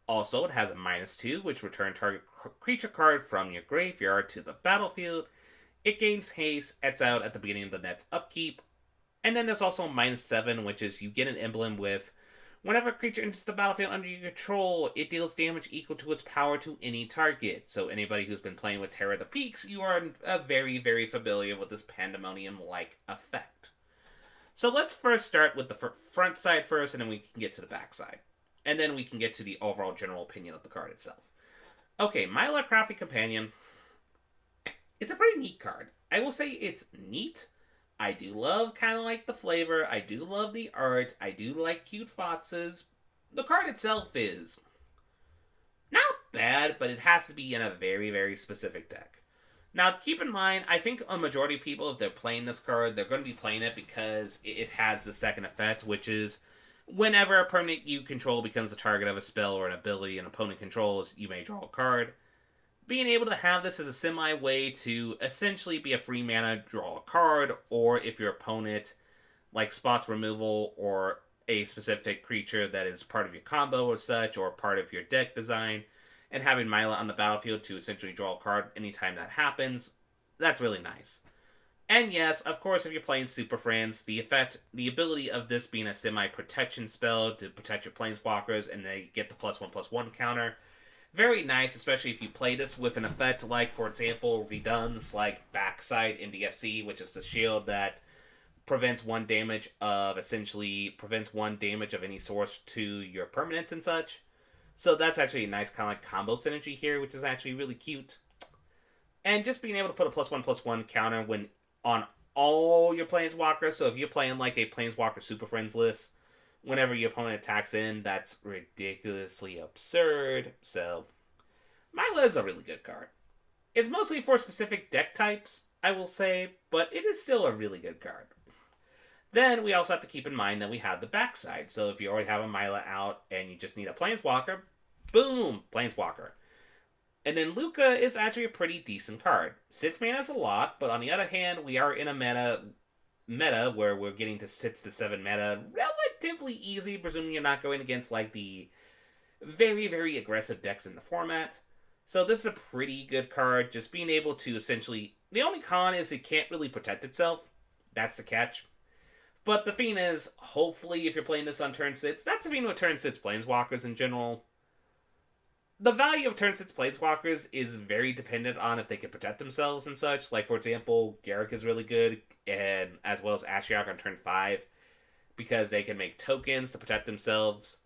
Also, it has a -2, which return target creature card from your graveyard to the battlefield. It gains haste, it's out at the beginning of the next upkeep. And then there's also a -7, which is you get an emblem with whenever a creature enters the battlefield under your control, it deals damage equal to its power to any target. So anybody who's been playing with Terror of the Peaks, you are very, very familiar with this Pandemonium-like effect. So let's first start with the front side first, and then we can get to the back side. And then we can get to the overall general opinion of the card itself. Okay, Myla Crafty Companion. It's a pretty neat card. I will say it's neat. I do love kind of like the flavor. I do love the art. I do like cute foxes. The card itself is not bad, but it has to be in a very, very specific deck. Now, keep in mind, I think a majority of people, if they're playing this card, they're going to be playing it because it has the second effect, which is whenever a permanent you control becomes the target of a spell or an ability an opponent controls, you may draw a card. Being able to have this as a semi-way to essentially be a free mana, draw a card, or if your opponent like spots removal or a specific creature that is part of your combo or such, or part of your deck design, and having Myla on the battlefield to essentially draw a card anytime that happens, that's really nice. And yes, of course, if you're playing Super Friends, the ability of this being a semi-protection spell to protect your planeswalkers, and they get the +1/+1 counter, very nice, especially if you play this with an effect like, for example, Redun's like Backside MDFC, which is the shield that prevents 1 damage of any source to your permanents and such. So that's actually a nice kind of like combo synergy here, which is actually really cute. And just being able to put a +1/+1 counter when on all your planeswalkers. So if you're playing like a Planeswalker Super Friends list, whenever your opponent attacks in, that's ridiculously absurd. So Myla is a really good card. It's mostly for specific deck types, I will say, but it is still a really good card. Then we also have to keep in mind that we have the backside. So if you already have a Myla out and you just need a Planeswalker, boom, Planeswalker. And then Luca is actually a pretty decent card. 6 mana is a lot, but on the other hand, we are in a meta where we're getting to 6 to 7 mana relatively easy, presuming you're not going against like the very, very aggressive decks in the format. So this is a pretty good card. Just being able to essentially... The only con is it can't really protect itself. That's the catch. But the thing is, hopefully if you're playing this on turn 6, that's the thing with turn 6 Planeswalkers in general. The value of turn 6 Planeswalkers is very dependent on if they can protect themselves and such. Like, for example, Garruk is really good, and as well as Ashiok on turn 5. because they can make tokens to protect themselves.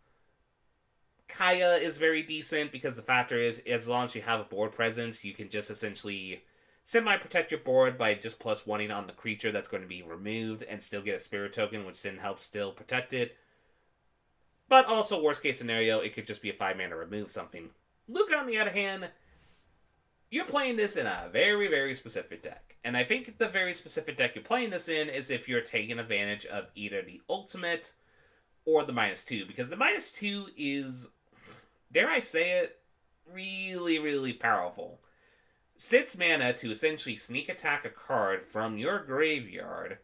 Kaya is very decent because the factor is, as long as you have a board presence, you can just essentially semi-protect your board by just plus one on the creature that's going to be removed and still get a spirit token, which then helps still protect it. But also, worst case scenario, it could just be a 5-mana remove something. Luca, on the other hand, you're playing this in a very, very specific deck. And I think the very specific deck you're playing this in is if you're taking advantage of either the ultimate or the -2. Because the -2 is, dare I say it, really, really powerful. 6 mana to essentially sneak attack a card from your graveyard.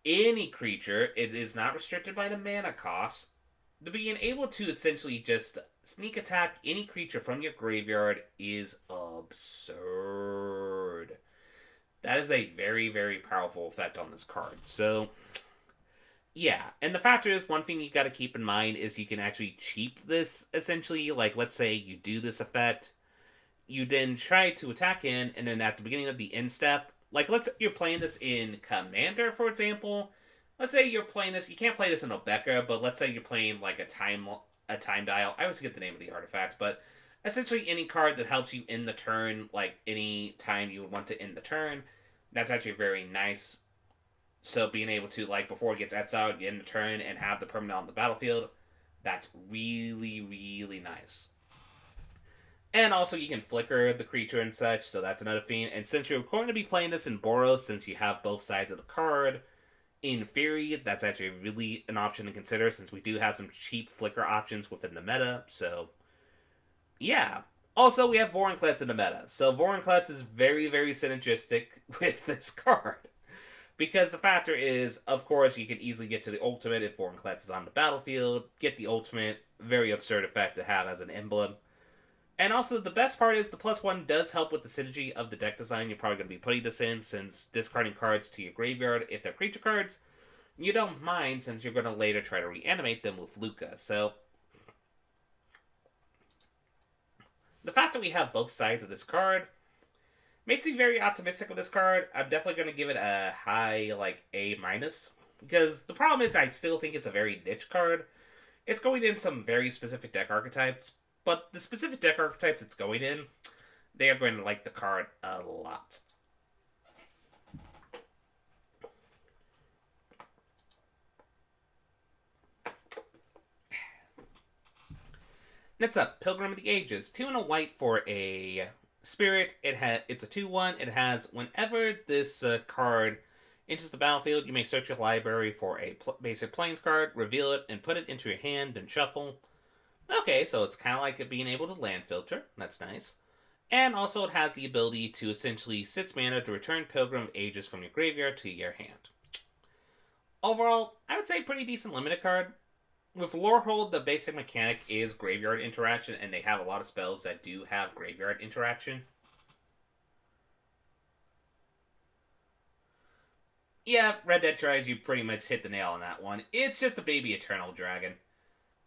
Any creature, it is not restricted by the mana cost. To being able to essentially just sneak attack any creature from your graveyard is absurd. That is a very, very powerful effect on this card. So, yeah. And the factor is, one thing you got to keep in mind is you can actually cheap this, essentially. Like, let's say you do this effect, you then try to attack in, and then at the beginning of the end step, like, let's say you're playing this in Commander, for example. Let's say you're playing this, you can't play this in Obeka, but let's say you're playing, like, a time dial. I always forget the name of the artifact, but essentially any card that helps you end the turn, like, any time you would want to end the turn, that's actually very nice. So being able to, like, before it gets exiled, you end the turn and have the permanent on the battlefield, that's really, really nice. And also, you can flicker the creature and such, so that's another thing. And since you're going to be playing this in Boros, since you have both sides of the card, in theory, that's actually really an option to consider, since we do have some cheap flicker options within the meta, so yeah. Also, we have Vorinclex in the meta, so Vorinclex is very, very synergistic with this card. Because the factor is, of course, you can easily get to the ultimate if Vorinclex is on the battlefield, get the ultimate, very absurd effect to have as an emblem. And also, the best part is the +1 does help with the synergy of the deck design you're probably going to be putting this in, since discarding cards to your graveyard, if they're creature cards, you don't mind, since you're going to later try to reanimate them with Luca. So, the fact that we have both sides of this card makes me very optimistic with this card. I'm definitely going to give it a high, like, A-. Because the problem is, I still think it's a very niche card. It's going in some very specific deck archetypes, but the specific deck archetypes it's going in, they are going to like the card a lot. Next up, Pilgrim of the Ages. 2 and a white for a spirit. It's a 2/1. It has, whenever this card enters the battlefield, you may search your library for a basic plains card, reveal it, and put it into your hand, and shuffle. Okay, so it's kind of like it being able to land filter. That's nice. And also it has the ability to essentially 6 mana to return Pilgrim of Ages from your graveyard to your hand. Overall, I would say pretty decent limited card. With Lorehold, the basic mechanic is graveyard interaction, and they have a lot of spells that do have graveyard interaction. Yeah, Red Dead tries, you pretty much hit the nail on that one. It's just a baby Eternal Dragon.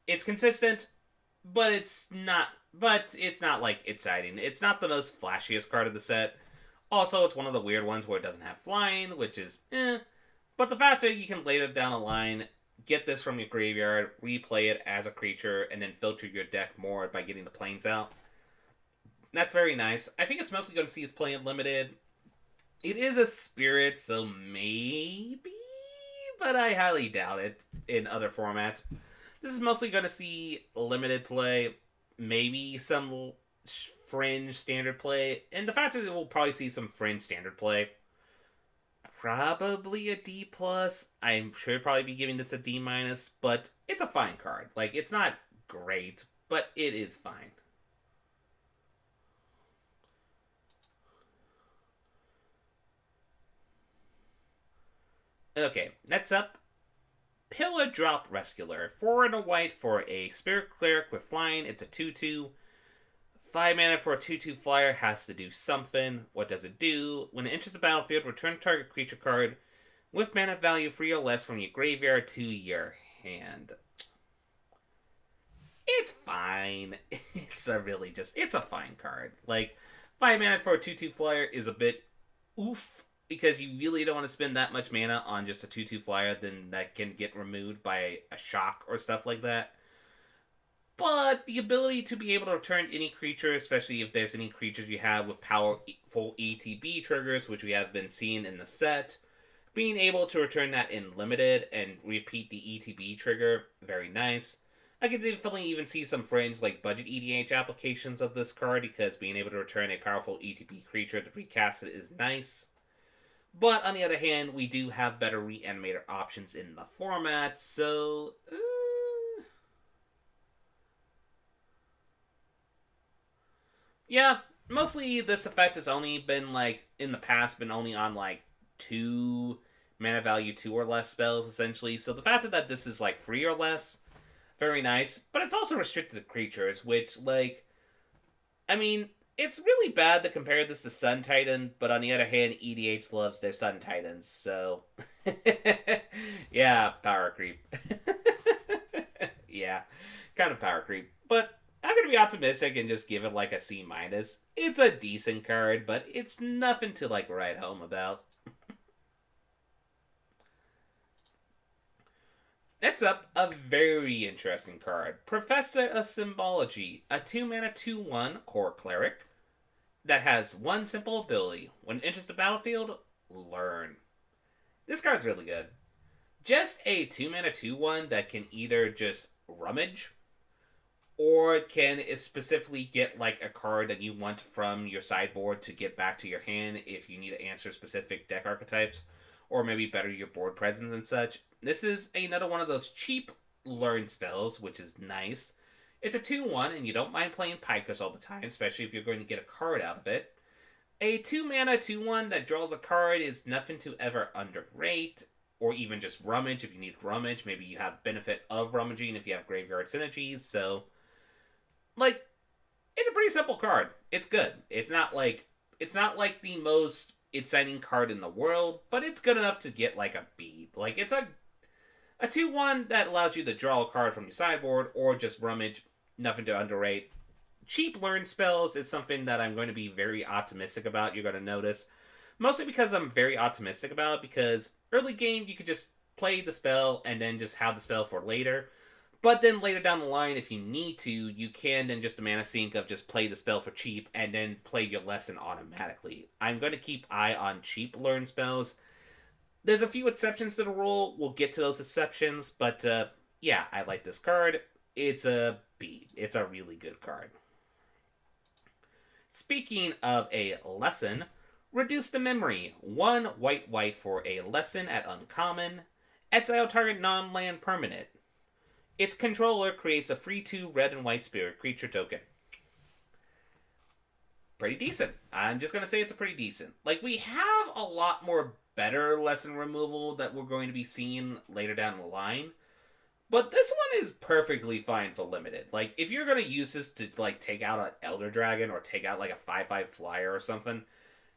It's consistent, but it's not like exciting. It's not the most flashiest card of the set. Also, it's one of the weird ones where it doesn't have flying, which is But the fact that you can later down the line get this from your graveyard, replay it as a creature, and then filter your deck more by getting the plains out, that's very nice. I think it's mostly going to see it playing limited. It is a spirit, so maybe, but I highly doubt it in other formats. This is mostly going to see limited play, maybe some fringe standard play, and the fact that we'll probably see some fringe standard play, probably a D+. I'm sure probably be giving this a D-, but it's a fine card. Like, it's not great, but it is fine. Okay, next up, Pillar Drop Rescuer. 4 and a white for a Spirit Cleric with flying. It's a 2/2. 5 mana for a 2/2 flyer, has to do something. What does it do? When it enters the battlefield, return target creature card with mana value 3 or less from your graveyard to your hand. It's fine. It's a fine card. Like, 5 mana for a 2/2 flyer is a bit oof, because you really don't want to spend that much mana on just a 2/2 flyer, then that can get removed by a shock or stuff like that. But the ability to be able to return any creature, especially if there's any creatures you have with powerful ETB triggers, which we have been seeing in the set, being able to return that in limited and repeat the ETB trigger, very nice. I could definitely even see some fringe, like budget EDH applications of this card, because being able to return a powerful ETB creature to recast it is nice. But on the other hand, we do have better reanimator options in the format, so... yeah, mostly this effect has only been, like, in the past, been only on, like, 2 mana value 2 or less spells, essentially. So the fact that this is, like, 3 or less, very nice. But it's also restricted to creatures, which, like... I mean, it's really bad to compare this to Sun Titan, but on the other hand, EDH loves their Sun Titans, so... yeah, power creep. yeah, kind of power creep. But I'm going to be optimistic and just give it like a C-. It's a decent card, but it's nothing to, like, write home about. Next up, a very interesting card. Professor of Symbology, a 2-mana 2/1 core cleric that has one simple ability. When it enters the battlefield, learn. This card's really good. Just a 2-mana 2/1 that can either just rummage, or it can specifically get like a card that you want from your sideboard to get back to your hand if you need to answer specific deck archetypes, or maybe better your board presence and such. This is another one of those cheap learn spells, which is nice. It's a 2/1, and you don't mind playing Picos all the time, especially if you're going to get a card out of it. A 2-mana 2/1 that draws a card is nothing to ever underrate, or even just rummage if you need rummage. Maybe you have benefit of rummaging if you have graveyard synergies, so... like, it's a pretty simple card. It's good. It's not like the most exciting card in the world, but it's good enough to get like a B. Like, it's a 2/1 that allows you to draw a card from your sideboard or just rummage. Nothing to underrate. Cheap learn spells is something that I'm going to be very optimistic about. You're going to notice. Mostly because I'm very optimistic about it, because early game you could just play the spell and then just have the spell for later. But then later down the line, if you need to, you can then just a mana sink of just play the spell for cheap and then play your lesson automatically. I'm going to keep eye on cheap learn spells. There's a few exceptions to the rule. We'll get to those exceptions, but yeah, I like this card. It's a B. It's a really good card. Speaking of a lesson, reduce the memory. 1 white for a lesson at uncommon. Exile target non-land permanent. Its controller creates a free 2 red and white spirit creature token. Pretty decent. I'm just going to say it's a pretty decent. Like, we have a lot more better lesson removal that we're going to be seeing later down the line. But this one is perfectly fine for limited. Like, if you're going to use this to, like, take out an Elder Dragon or take out, like, a 5/5 flyer or something,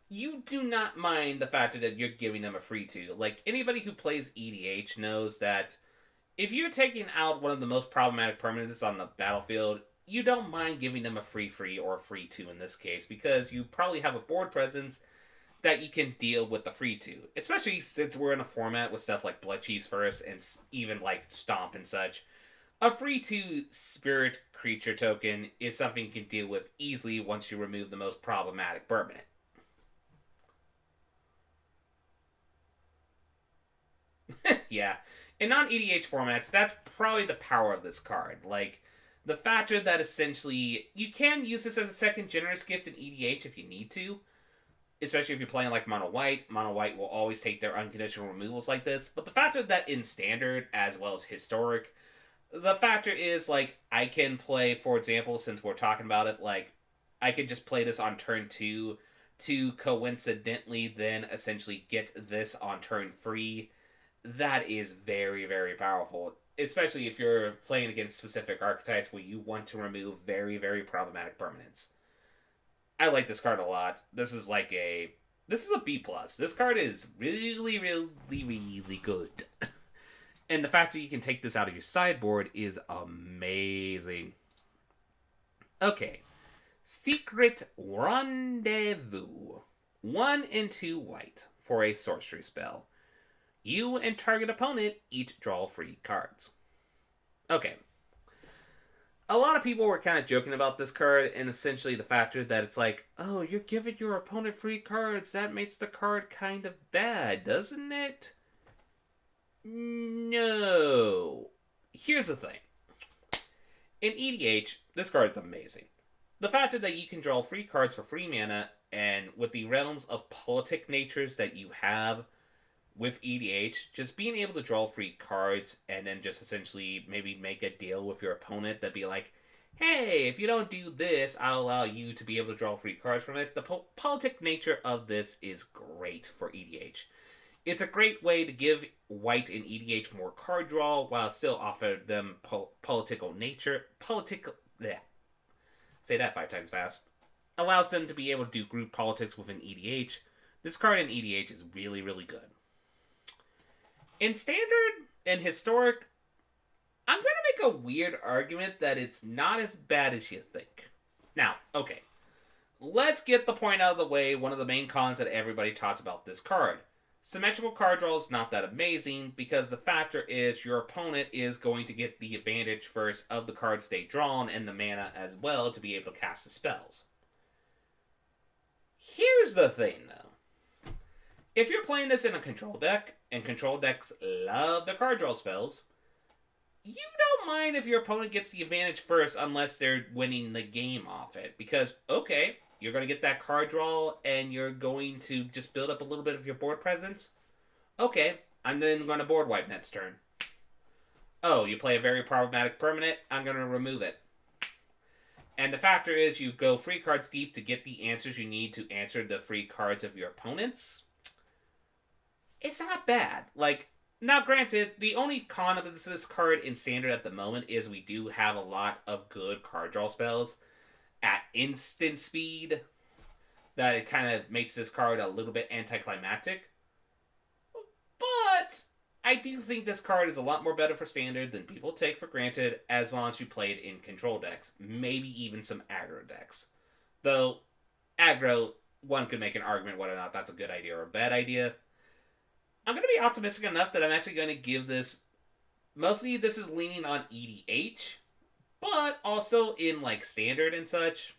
you do not mind the fact that you're giving them a free 2. Like, anybody who plays EDH knows that if you're taking out one of the most problematic permanents on the battlefield, you don't mind giving them a free or a free 2 in this case, because you probably have a board presence that you can deal with the free 2. Especially since we're in a format with stuff like Blood Chiefs First and even like Stomp and such. A free 2 spirit creature token is something you can deal with easily once you remove the most problematic permanent. Yeah. In non-EDH formats, that's probably the power of this card. Like, the factor that essentially, you can use this as a second generous gift in EDH if you need to. Especially if you're playing like Mono White. Mono White will always take their unconditional removals like this. But the factor that in Standard, as well as Historic, the factor is, like, I can play, for example, since we're talking about it, like, I could just play this on turn 2 to coincidentally then essentially get this on turn 3. That is very, very powerful. Especially if you're playing against specific archetypes where you want to remove very, very problematic permanents. I like this card a lot. This is a B+. This card is really, really, really good. And the fact that you can take this out of your sideboard is amazing. Okay. Secret Rendezvous. 1 and 2 white. for a sorcery spell. You and target opponent each draw 3 cards. Okay. A lot of people were kind of joking about this card, and essentially the factor that it's like, oh, you're giving your opponent 3 cards. That makes the card kind of bad, doesn't it? No. Here's the thing. In EDH, this card is amazing. The factor that you can draw 3 cards for free mana, and with the realms of politic natures that you have with EDH, just being able to draw 3 cards and then just essentially maybe make a deal with your opponent that be like, hey, if you don't do this, I'll allow you to be able to draw 3 cards from it. The politic nature of this is great for EDH. It's a great way to give white in EDH more card draw while still offer them political nature. Bleh. Say that 5 times fast. Allows them to be able to do group politics within EDH. This card in EDH is really, really good. In Standard and Historic, I'm going to make a weird argument that it's not as bad as you think. Now, okay. Let's get the point out of the way, one of the main cons that everybody talks about this card. Symmetrical card draw is not that amazing because the factor is your opponent is going to get the advantage first of the cards they drawn and the mana as well to be able to cast the spells. Here's the thing though. If you're playing this in a control deck, and control decks love the card draw spells, you don't mind if your opponent gets the advantage first unless they're winning the game off it. Because, okay, you're going to get that card draw, and you're going to just build up a little bit of your board presence. Okay, I'm then going to board wipe next turn. Oh, you play a very problematic permanent? I'm going to remove it. And the factor is you go 3 cards deep to get the answers you need to answer the 3 cards of your opponents. It's not bad. Like, now granted, the only con of this card in Standard at the moment is we do have a lot of good card draw spells at instant speed, that it kind of makes this card a little bit anticlimactic. But I do think this card is a lot more better for Standard than people take for granted as long as you play it in control decks. Maybe even some aggro decks. Though, aggro, one could make an argument whether or not that's a good idea or a bad idea. I'm going to be optimistic enough that I'm actually going to give this... Mostly this is leaning on EDH, but also in like Standard and such.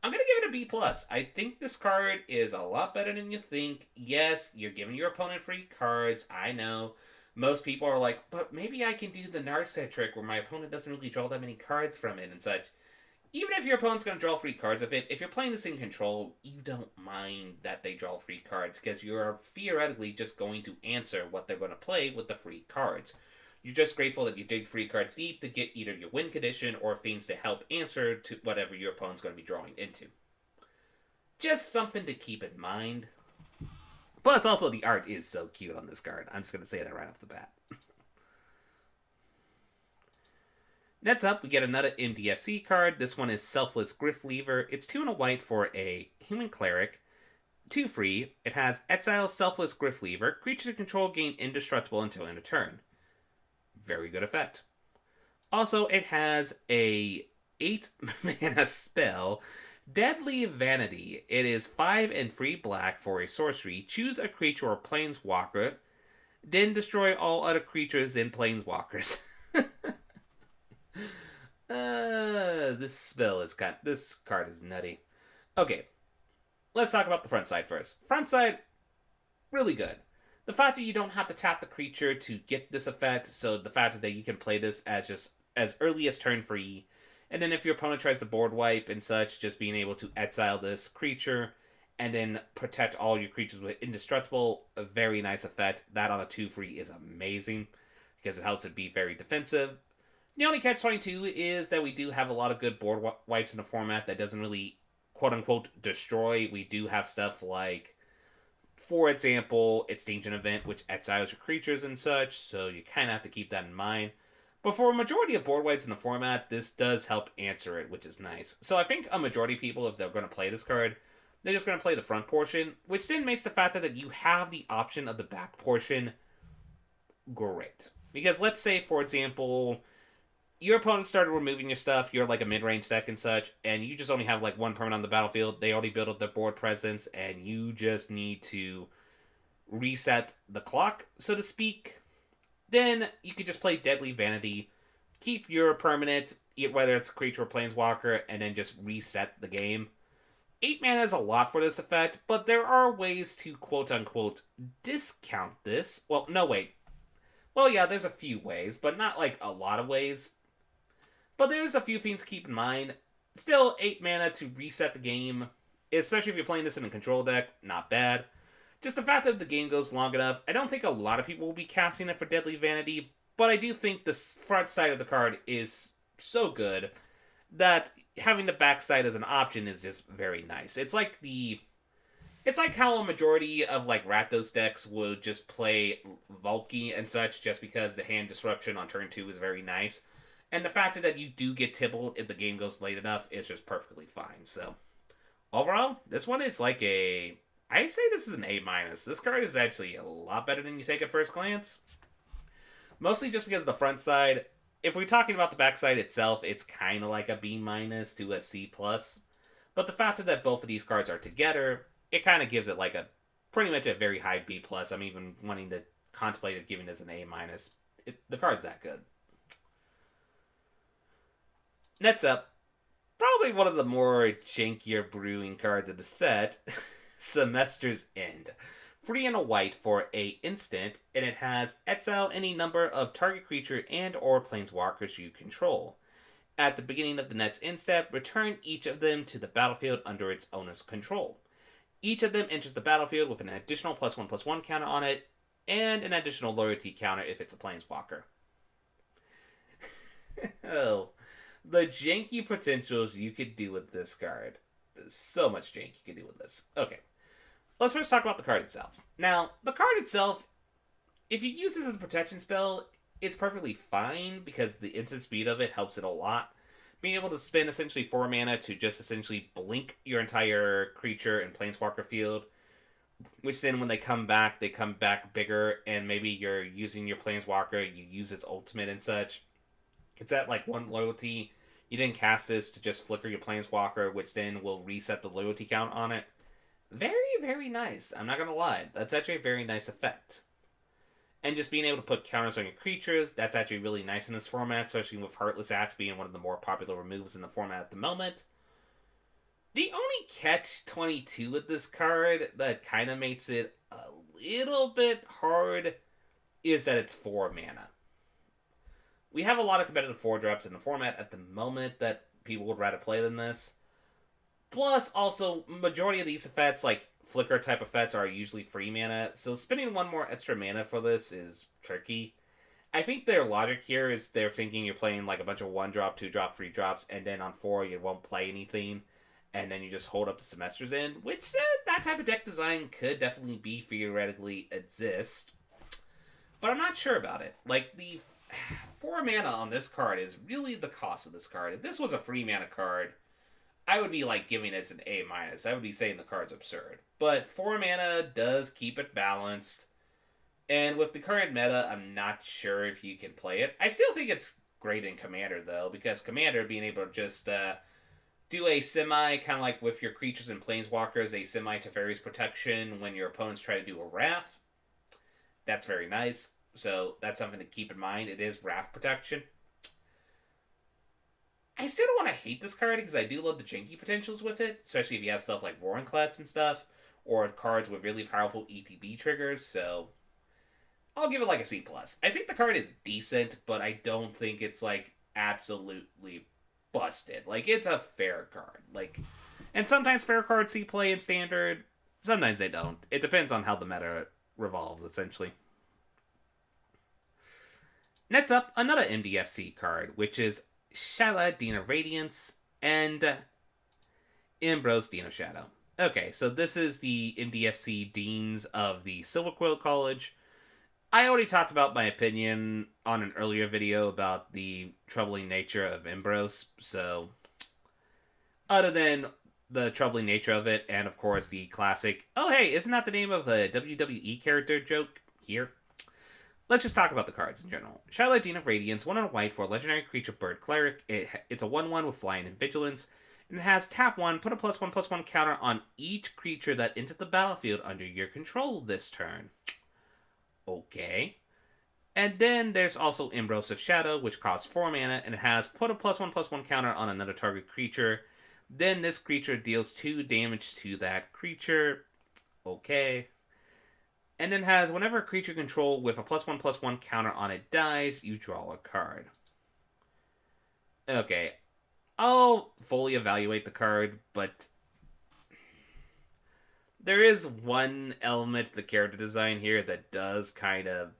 I'm going to give it a B+. I think this card is a lot better than you think. Yes, you're giving your opponent 3 cards. I know. Most people are like, but maybe I can do the Narset trick where my opponent doesn't really draw that many cards from it and such. Even if your opponent's going to draw 3 cards of it, if you're playing this in control, you don't mind that they draw 3 cards because you're theoretically just going to answer what they're going to play with the 3 cards. You're just grateful that you dig 3 cards deep to get either your win condition or things to help answer to whatever your opponent's going to be drawing into. Just something to keep in mind. Plus, also, the art is so cute on this card. I'm just going to say that right off the bat. Next up, we get another MDFC card. This one is Selfless Griff Lever. It's 2 and a white for a human cleric. 2 free. It has Exile Selfless Griff Lever. Creatures you control gain indestructible until end of turn. Very good effect. Also, it has a 8 mana spell, Deadly Vanity. It is 5 and 3 black for a sorcery. Choose a creature or planeswalker, then destroy all other creatures then planeswalkers. This card is nutty. Okay, let's talk about the front side first. Front side, really good. The fact that you don't have to tap the creature to get this effect, so the fact that you can play this as early as turn 3, and then if your opponent tries to board wipe and such, just being able to exile this creature and then protect all your creatures with indestructible, a very nice effect. That on a 2/3 is amazing because it helps it be very defensive. The only catch-22 is that we do have a lot of good board wipes in the format that doesn't really, quote-unquote, destroy. We do have stuff like, for example, Extinction Event, which exiles your creatures and such, so you kind of have to keep that in mind. But for a majority of board wipes in the format, this does help answer it, which is nice. So I think a majority of people, if they're going to play this card, they're just going to play the front portion, which then makes the fact that you have the option of the back portion great. Because let's say, for example, your opponent started removing your stuff, you're like a mid-range deck and such, and you just only have like 1 permanent on the battlefield, they already built up their board presence, and you just need to reset the clock, so to speak. Then you could just play Deadly Vanity, keep your permanent, whether it's a creature or planeswalker, and then just reset the game. 8 mana is a lot for this effect, but there are ways to quote-unquote discount this. Well, no, wait. Well, yeah, there's a few ways, but not like a lot of ways. But there's a few things to keep in mind. Still, 8 mana to reset the game, especially if you're playing this in a control deck, not bad. Just the fact that the game goes long enough, I don't think a lot of people will be casting it for Deadly Vanity, but I do think the front side of the card is so good that having the backside as an option is just very nice. It's like how a majority of like Rakdos decks would just play Valky and such just because the hand disruption on turn 2 is very nice. And the fact that you do get Tibbled if the game goes late enough is just perfectly fine. So, overall, this one is like I'd say this is an A-. This card is actually a lot better than you take at first glance. Mostly just because of the front side. If we're talking about the backside itself, it's kind of like a B- to a C+. But the fact that both of these cards are together, it kind of gives it like pretty much a very high B+. I'm even wanting to contemplate giving this an A-. The card's that good. Next up, probably one of the more jankier brewing cards of the set, Semester's End. 3 and a white for a instant, and it has exile any number of target creature and or planeswalkers you control. At the beginning of the next end step, return each of them to the battlefield under its owner's control. Each of them enters the battlefield with an additional +1/+1 counter on it, and an additional loyalty counter if it's a planeswalker. Oh, the janky potentials you could do with this card. There's so much jank you can do with this. Okay, let's first talk about the card itself. Now, the card itself, if you use this as a protection spell, it's perfectly fine because the instant speed of it helps it a lot. Being able to spend essentially 4 mana to just essentially blink your entire creature and planeswalker field, which then when they come back bigger, and maybe you're using your planeswalker, you use its ultimate and such. It's at like 1 loyalty. You didn't cast this to just flicker your planeswalker, which then will reset the loyalty count on it. Very, very nice. I'm not going to lie. That's actually a very nice effect. And just being able to put counters on your creatures, that's actually really nice in this format, especially with Heartless Axe being one of the more popular removes in the format at the moment. The only catch-22 with this card that kind of makes it a little bit hard is that it's 4 mana. We have a lot of competitive 4-drops in the format at the moment that people would rather play than this. Plus, also, majority of these effects, like Flicker type effects, are usually free mana, so spending 1 more extra mana for this is tricky. I think their logic here is they're thinking you're playing like a bunch of 1-drop, 2-drop, 3-drops, and then on 4 you won't play anything, and then you just hold up the Semester's End, which that type of deck design could definitely be theoretically exist. But I'm not sure about it. Like, the 4 mana on this card is really the cost of this card. If this was a free mana card, I would be like giving this an A-. I would be saying the card's absurd. But 4 mana does keep it balanced. And with the current meta, I'm not sure if you can play it. I still think it's great in Commander, though, because Commander being able to just do a semi, kind of like with your creatures and planeswalkers, a semi-Teferi's protection when your opponents try to do a Wrath. That's very nice. So that's something to keep in mind. It is Wrath protection. I still don't want to hate this card because I do love the janky potentials with it, especially if you have stuff like Vorinclex and stuff, or cards with really powerful ETB triggers, so I'll give it like a C+. I think the card is decent, but I don't think it's like absolutely busted. Like, it's a fair card. Like, and sometimes fair cards see play in Standard, sometimes they don't. It depends on how the meta revolves, essentially. Next up, another MDFC card, which is Shala, Dean of Radiance, and Ambrose, Dean of Shadow. Okay, so this is the MDFC Deans of the Silver Quill College. I already talked about my opinion on an earlier video about the troubling nature of Ambrose, so other than the troubling nature of it, and of course the classic, oh hey, isn't that the name of a WWE character joke here? Let's just talk about the cards in general. Shala, Dean of Radiance, 1 and a white for a legendary creature bird cleric. It's a 1/1 with flying and vigilance. It has tap 1, put a +1/+1 counter on each creature that enters the battlefield under your control this turn. Okay. And then there's also Embrosive Shadow, which costs 4 mana, and it has put a +1/+1 counter on another target creature. Then this creature deals 2 damage to that creature. Okay. And then has whenever a creature control with a +1/+1 counter on it dies, you draw a card. Okay. I'll fully evaluate the card, but there is one element to the character design here that does kind of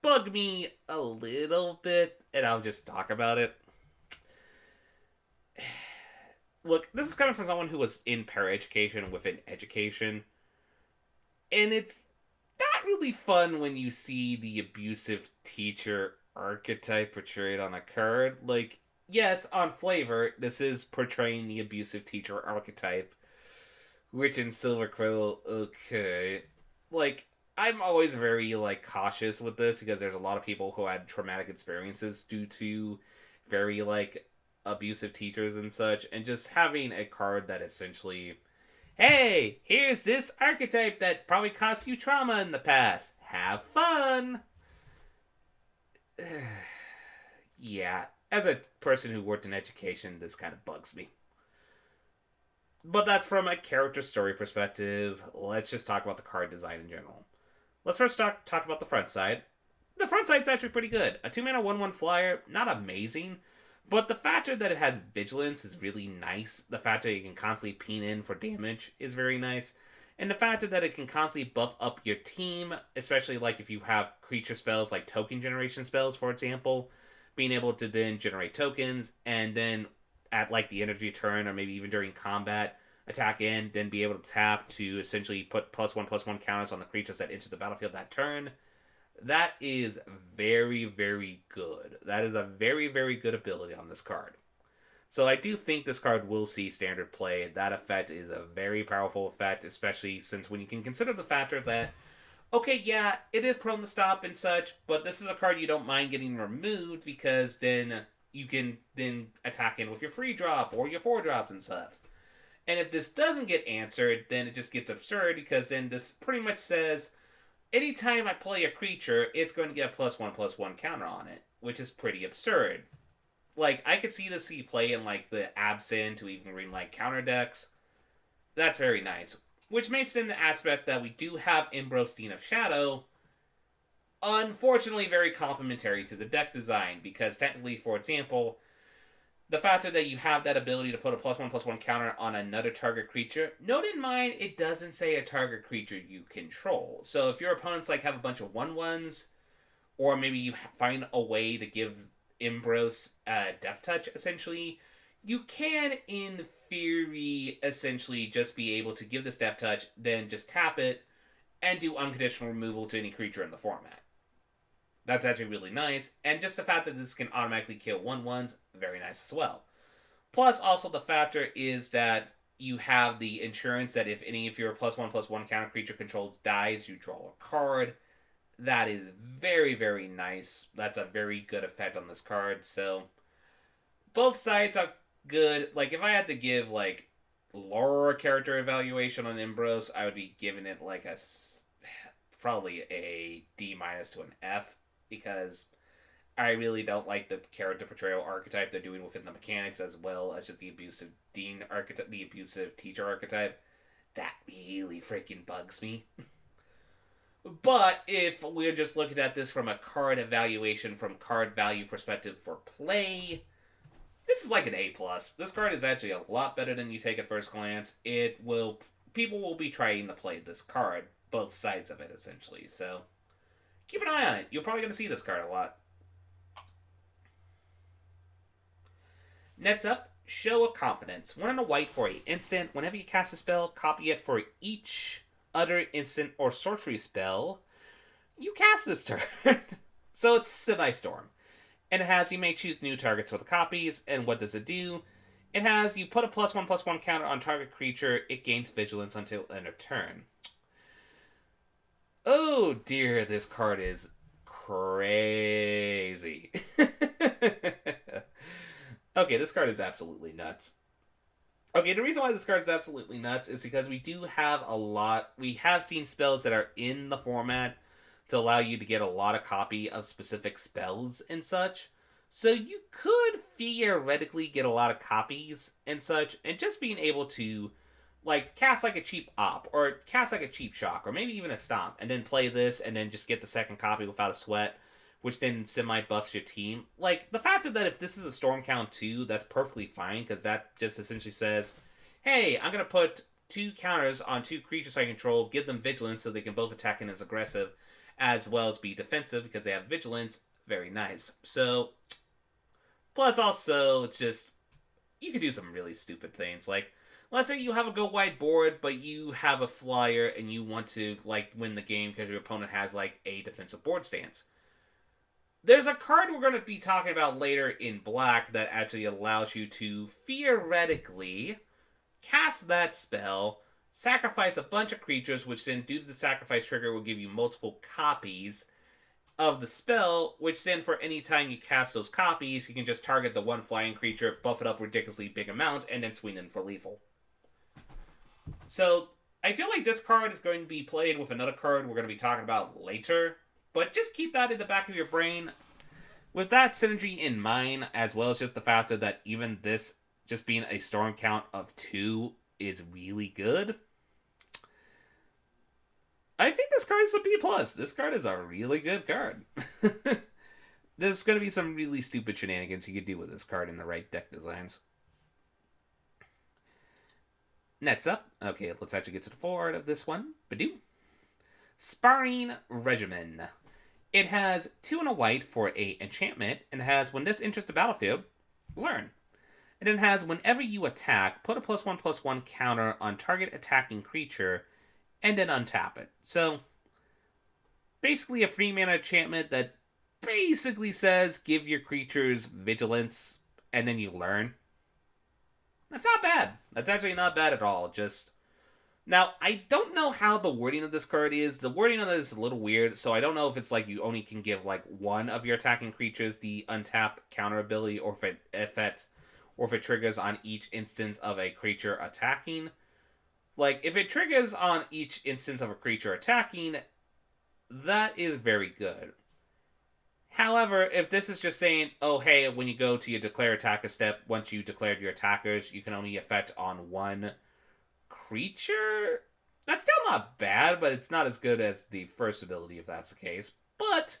bug me a little bit, and I'll just talk about it. Look, this is coming from someone who was in paraeducation within education, and it's not really fun when you see the abusive teacher archetype portrayed on a card. Like, yes, on flavor, this is portraying the abusive teacher archetype, which in Silver Quill, okay. Like, I'm always very, like, cautious with this because there's a lot of people who had traumatic experiences due to very, like, abusive teachers and such, and just having a card that essentially, hey, here's this archetype that probably caused you trauma in the past. Have fun! Yeah, as a person who worked in education, this kind of bugs me. But that's from a character story perspective. Let's just talk about the card design in general. Let's first talk about the front side. The front side's actually pretty good. A 2-mana 1/1 flyer, not amazing, but the factor that it has vigilance is really nice. The fact that you can constantly peen in for damage is very nice. And the fact that it can constantly buff up your team, especially like if you have creature spells like token generation spells, for example, being able to then generate tokens and then at like the energy turn or maybe even during combat, attack in, then be able to tap to essentially put +1/+1 counters on the creatures that enter the battlefield that turn. That is very, very good. That is a very, very good ability on this card. So I do think this card will see standard play. That effect is a very powerful effect, especially since when you can consider the factor that, okay, yeah, it is prone to stop and such, but this is a card you don't mind getting removed because then you can then attack in with your free drop or your 4 drops and stuff. And if this doesn't get answered, then it just gets absurd because then this pretty much says, anytime I play a creature, it's going to get a +1/+1 counter on it, which is pretty absurd. Like, I could see this play in, like, the Absent to even Green Light counter decks. That's very nice. Which makes it an aspect that we do have Embrosed of Shadow, unfortunately very complementary to the deck design, because technically, for example, the fact that you have that ability to put a +1/+1 counter on another target creature, note in mind, it doesn't say a target creature you control. So if your opponents like have a bunch of 1/1s, or maybe you find a way to give Embrose Death Touch, essentially, you can, in theory, essentially just be able to give this Death Touch, then just tap it, and do unconditional removal to any creature in the format. That's actually really nice, and just the fact that this can automatically kill 1/1s, very nice as well. Plus, also the factor is that you have the insurance that if any of your +1/+1 counter creature controls dies, you draw a card. That is very, very nice. That's a very good effect on this card, so both sides are good. Like, if I had to give, like, lore character evaluation on Embrose, I would be giving it, like, probably a D- to an F, because I really don't like the character portrayal archetype they're doing within the mechanics, as well as just the abusive dean archetype, the abusive teacher archetype. That really freaking bugs me. But if we're just looking at this from a card evaluation, from card value perspective for play, this is like an A+. This card is actually a lot better than you take at first glance. People will be trying to play this card, both sides of it, essentially. So keep an eye on it. You're probably going to see this card a lot. Next up, Show of Confidence. 1 and a white for an instant. Whenever you cast a spell, copy it for each other instant or sorcery spell you cast this turn. So it's Semi-Storm. And it has, you may choose new targets for the copies. And what does it do? It has, you put a +1/+1 counter on target creature. It gains vigilance until end of turn. Oh dear, this card is crazy. Okay, this card is absolutely nuts. Okay, the reason why this card's absolutely nuts is because we have seen spells that are in the format to allow you to get a lot of copy of specific spells and such. So you could theoretically get a lot of copies and such, and just being able to like cast like a cheap op or cast like a cheap shock or maybe even a stomp and then play this and then just get the second copy without a sweat, which then semi buffs your team. Like the fact that if this is a storm count 2, that's perfectly fine because that just essentially says, hey, I'm gonna put 2 counters on 2 creatures I control, give them vigilance so they can both attack and as aggressive as well as be defensive because they have vigilance. Very nice. So plus also it's just you could do some really stupid things like let's say you have a go wide board, but you have a flyer and you want to like win the game because your opponent has like a defensive board stance. There's a card we're going to be talking about later in black that actually allows you to theoretically cast that spell, sacrifice a bunch of creatures, which then, due to the sacrifice trigger, will give you multiple copies of the spell, which then, for any time you cast those copies, you can just target the one flying creature, buff it up ridiculously big amount, and then swing in for lethal. So, I feel like this card is going to be played with another card we're going to be talking about later, but just keep that in the back of your brain. With that synergy in mind, as well as just the fact that even this just being a storm count of 2 is really good, I think this card is a B+. This card is a really good card. There's going to be some really stupid shenanigans you could do with this card in the right deck designs. Next up, okay, let's actually get to the forward of this one. Badoo. Sparring Regimen. It has 2 and a white for a enchantment, and has when this enters the battlefield, learn. And it has whenever you attack, put a +1/+1 counter on target attacking creature, and then untap it. So, basically a free mana enchantment that basically says give your creatures vigilance, and then you learn. That's not bad. That's actually not bad at all. Just now, I don't know how the wording of this card is. The wording of this is a little weird, so I don't know if it's like you only can give like one of your attacking creatures the untap counter ability, or if it triggers on each instance of a creature attacking. Like if it triggers on each instance of a creature attacking, that is very good. However, if this is just saying, oh hey, when you go to your declare attacker step, once you declared your attackers, you can only affect on one creature, that's still not bad, but it's not as good as the first ability if that's the case. But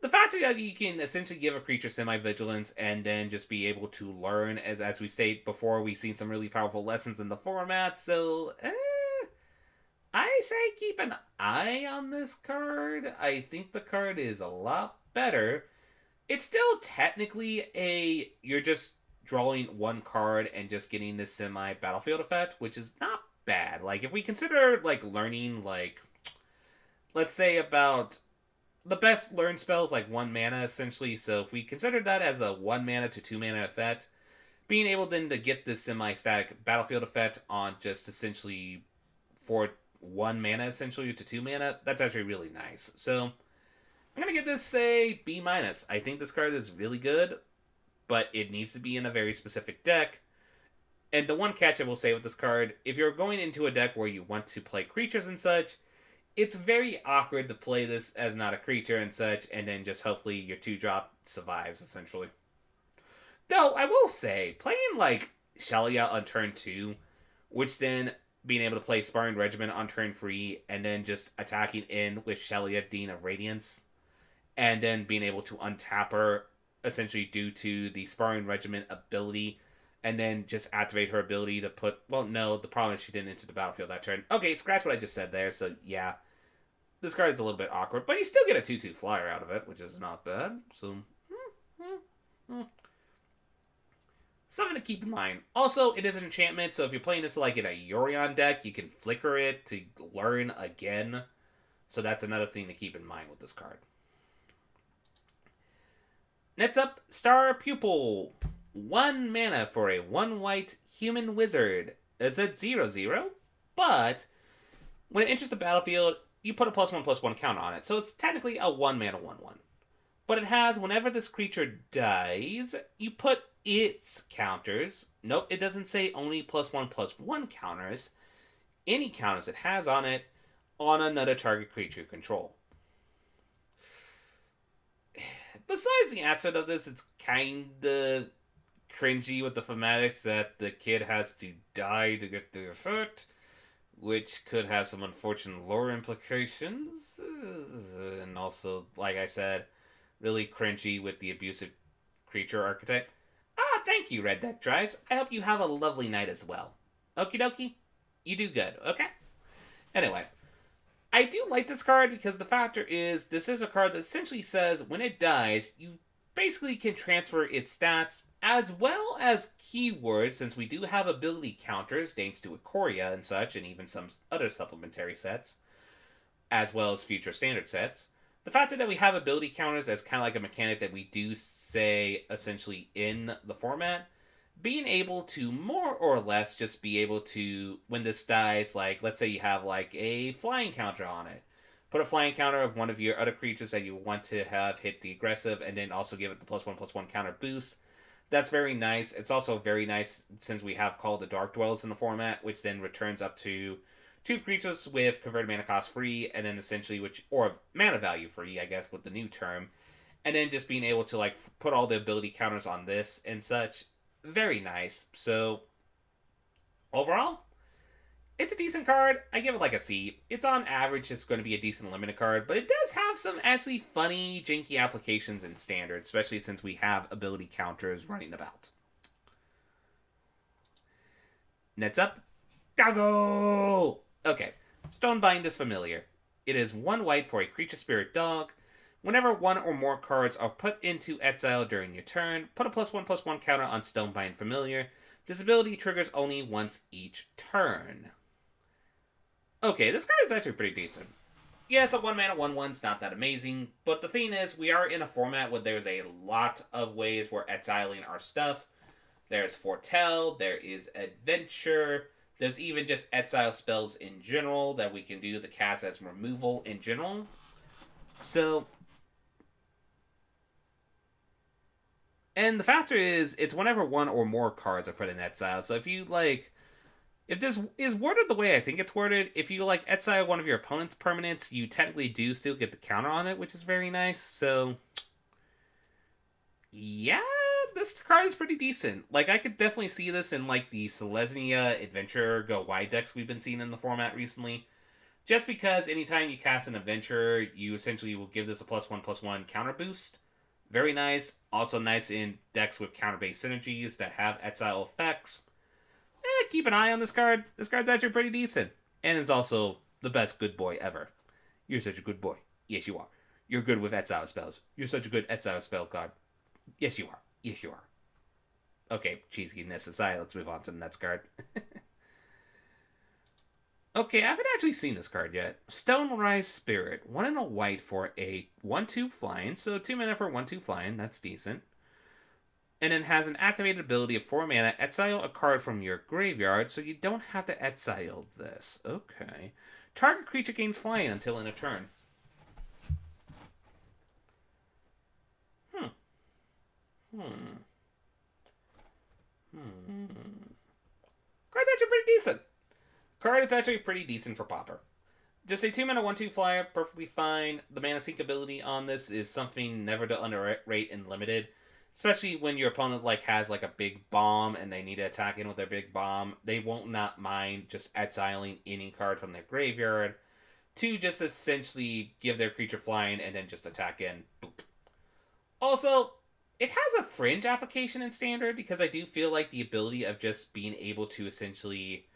the fact that you can essentially give a creature semi-vigilance and then just be able to learn, as we stated before, we've seen some really powerful lessons in the format, so I say keep an eye on this card. I think the card is a lot better. It's still technically you're just drawing one card and just getting this semi-battlefield effect, which is not bad. Like, if we consider, like, learning, like, let's say about the best learn spells, like 1 mana, essentially. So if we consider that as a 1 mana to 2 mana effect, being able then to get this semi-static battlefield effect on just essentially for 1 mana, essentially, to 2 mana, that's actually really nice. So I'm going to give this a B-. I think this card is really good, but it needs to be in a very specific deck. And the one catch I will say with this card, if you're going into a deck where you want to play creatures and such, it's very awkward to play this as not a creature and such, and then just hopefully your 2-drop survives, essentially. Though, I will say, playing like Shelia on turn 2, which then being able to play Sparring Regimen on turn 3, and then just attacking in with Shelia, Dean of Radiance, and then being able to untap her, essentially due to the Sparring Regimen ability, and then just activate her ability to put... Well, no, the problem is she didn't enter the battlefield that turn. Okay, scratch what I just said there, so yeah. This card is a little bit awkward, but you still get a 2/2 flyer out of it, which is not bad, so... Something to keep in mind. Also, it is an enchantment, so if you're playing this like in a Yorion deck, you can flicker it to learn again. So that's another thing to keep in mind with this card. Next up, Star Pupil. 1 mana for a 1 white human wizard. It's at 0/0, but when it enters the battlefield, you put a +1/+1 counter on it. So it's technically a 1 mana 1/1. But it has, whenever this creature dies, you put its counters. Nope, it doesn't say only +1/+1 counters. Any counters it has on it on another target creature you control. Besides the aspect of this, it's kinda cringy with the thematics that the kid has to die to get the effect, which could have some unfortunate lore implications. And also, like I said, really cringy with the abusive creature archetype. Ah, thank you, Red Deck Drives. I hope you have a lovely night as well. Okie dokie? You do good, okay? Anyway, I do like this card because the factor is this is a card that essentially says when it dies, you basically can transfer its stats as well as keywords, since we do have ability counters thanks to Ikoria and such, and even some other supplementary sets, as well as future standard sets. The fact that we have ability counters as kind of like a mechanic that we do say essentially in the format, being able to more or less just be able to, when this dies, like let's say you have like a flying counter on it, put a flying counter of one of your other creatures that you want to have hit the aggressive, and then also give it the +1/+1 counter boost. That's very nice. It's also very nice since we have Call the Dark Dwellers in the format, which then returns up to 2 creatures with converted mana cost free, and then essentially or mana value free, I guess, with the new term. And then just being able to like put all the ability counters on this and such. Very nice. So overall, it's a decent card. I give it like a C. It's on average just going to be a decent limited card, but it does have some actually funny, janky applications in standard, especially since we have ability counters running about. Next up, Doggo! Okay, Stonebind is familiar. It is 1 white for a creature spirit dog. Whenever 1 or more cards are put into exile during your turn, put a +1/+1 counter on Stonebind Familiar. This ability triggers only once each turn. Okay, this card is actually pretty decent. Yes, a 1 mana 1/1's not that amazing, but the thing is, we are in a format where there's a lot of ways we're exiling our stuff. There's Foretell, there is Adventure, there's even just exile spells in general that we can do to cast as removal in general. So, and the factor is, it's whenever 1 or more cards are put in exile. So if you like, if this is worded the way I think it's worded, if you like exile one of your opponent's permanents, you technically do still get the counter on it, which is very nice. So, yeah, this card is pretty decent. Like, I could definitely see this in like the Selesnya Adventure Go Wide decks we've been seeing in the format recently. Just because anytime you cast an Adventure, you essentially will give this a +1/+1 counter boost. Very nice. Also nice in decks with counter-based synergies that have exile effects. Keep an eye on this card. This card's actually pretty decent. And it's also the best good boy ever. You're such a good boy. Yes, you are. You're good with exile spells. You're such a good exile spell card. Yes, you are. Yes, you are. Okay, cheesiness aside, let's move on to the next card. Okay, I haven't actually seen this card yet. Stonerise Spirit. 1 and a white for a 1/2 flying. So 2 mana for 1/2 flying. That's decent. And it has an activated ability of 4 mana. Exile a card from your graveyard, so you don't have to exile this. Okay. Target creature gains flying until in a turn. Card's actually pretty decent. Card is actually pretty decent for Pauper. Just a 2 mana 1/2 flyer, perfectly fine. The mana sink ability on this is something never to underrate in limited. Especially when your opponent like has like a big bomb and they need to attack in with their big bomb. They won't not mind just exiling any card from their graveyard to just essentially give their creature flying and then just attack in. Boop. Also, it has a fringe application in standard because I do feel like the ability of just being able to essentially,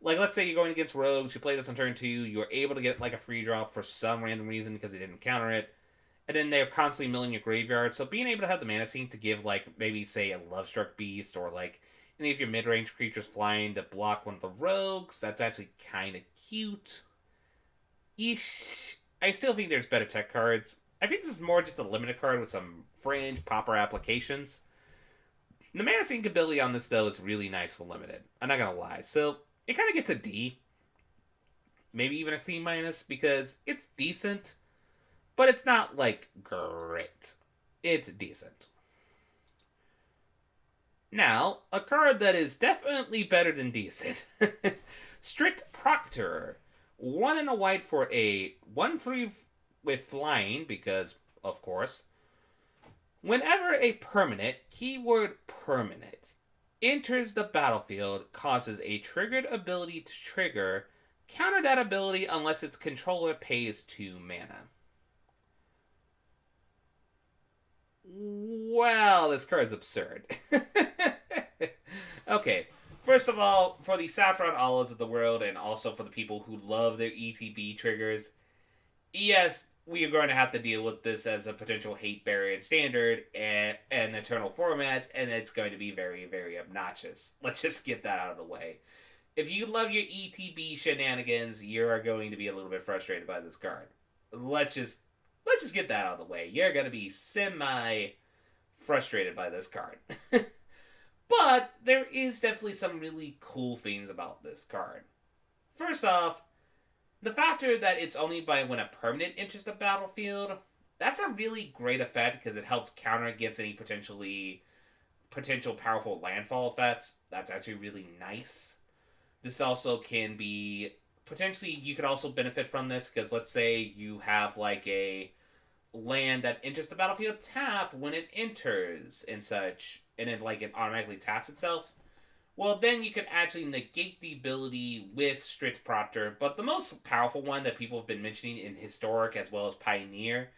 like, let's say you're going against rogues, you play this on turn 2, you're able to get like a free drop for some random reason because they didn't counter it, and then they're constantly milling your graveyard, so being able to have the mana sink to give, like, maybe, say, a Lovestruck Beast, or, like, any of your mid-range creatures flying to block one of the rogues, that's actually kind of cute. Eesh. I still think there's better tech cards. I think this is more just a limited card with some fringe, Pauper applications. The mana sink ability on this, though, is really nice for limited. I'm not gonna lie. So, it kind of gets a D. Maybe even a C minus, because it's decent. But it's not, like, great. It's decent. Now, a card that is definitely better than decent. Strict Proctor. 1 and a white for a 1/3 with flying, because, of course. Whenever a permanent, keyword permanent, enters the battlefield, causes a triggered ability to trigger, counter that ability unless its controller pays 2 mana. Wow, this card's absurd. Okay, first of all, for the Saffron Olives of the world, and also for the people who love their ETB triggers, yes, we are going to have to deal with this as a potential hate barrier in standard and eternal formats, and it's going to be very, very obnoxious. Let's just get that out of the way. If you love your ETB shenanigans, you are going to be a little bit frustrated by this card. Let's just get that out of the way. You're going to be semi frustrated by this card. But there is definitely some really cool things about this card. First off, the factor that it's only by when a permanent enters the battlefield, that's a really great effect because it helps counter against any potential powerful landfall effects. That's actually really nice. This also can be potentially, you could also benefit from this because let's say you have like a land that enters the battlefield tap when it enters and such, and it automatically taps itself. Well, then you can actually negate the ability with Strict Proctor, but the most powerful one that people have been mentioning in Historic as well as Pioneer,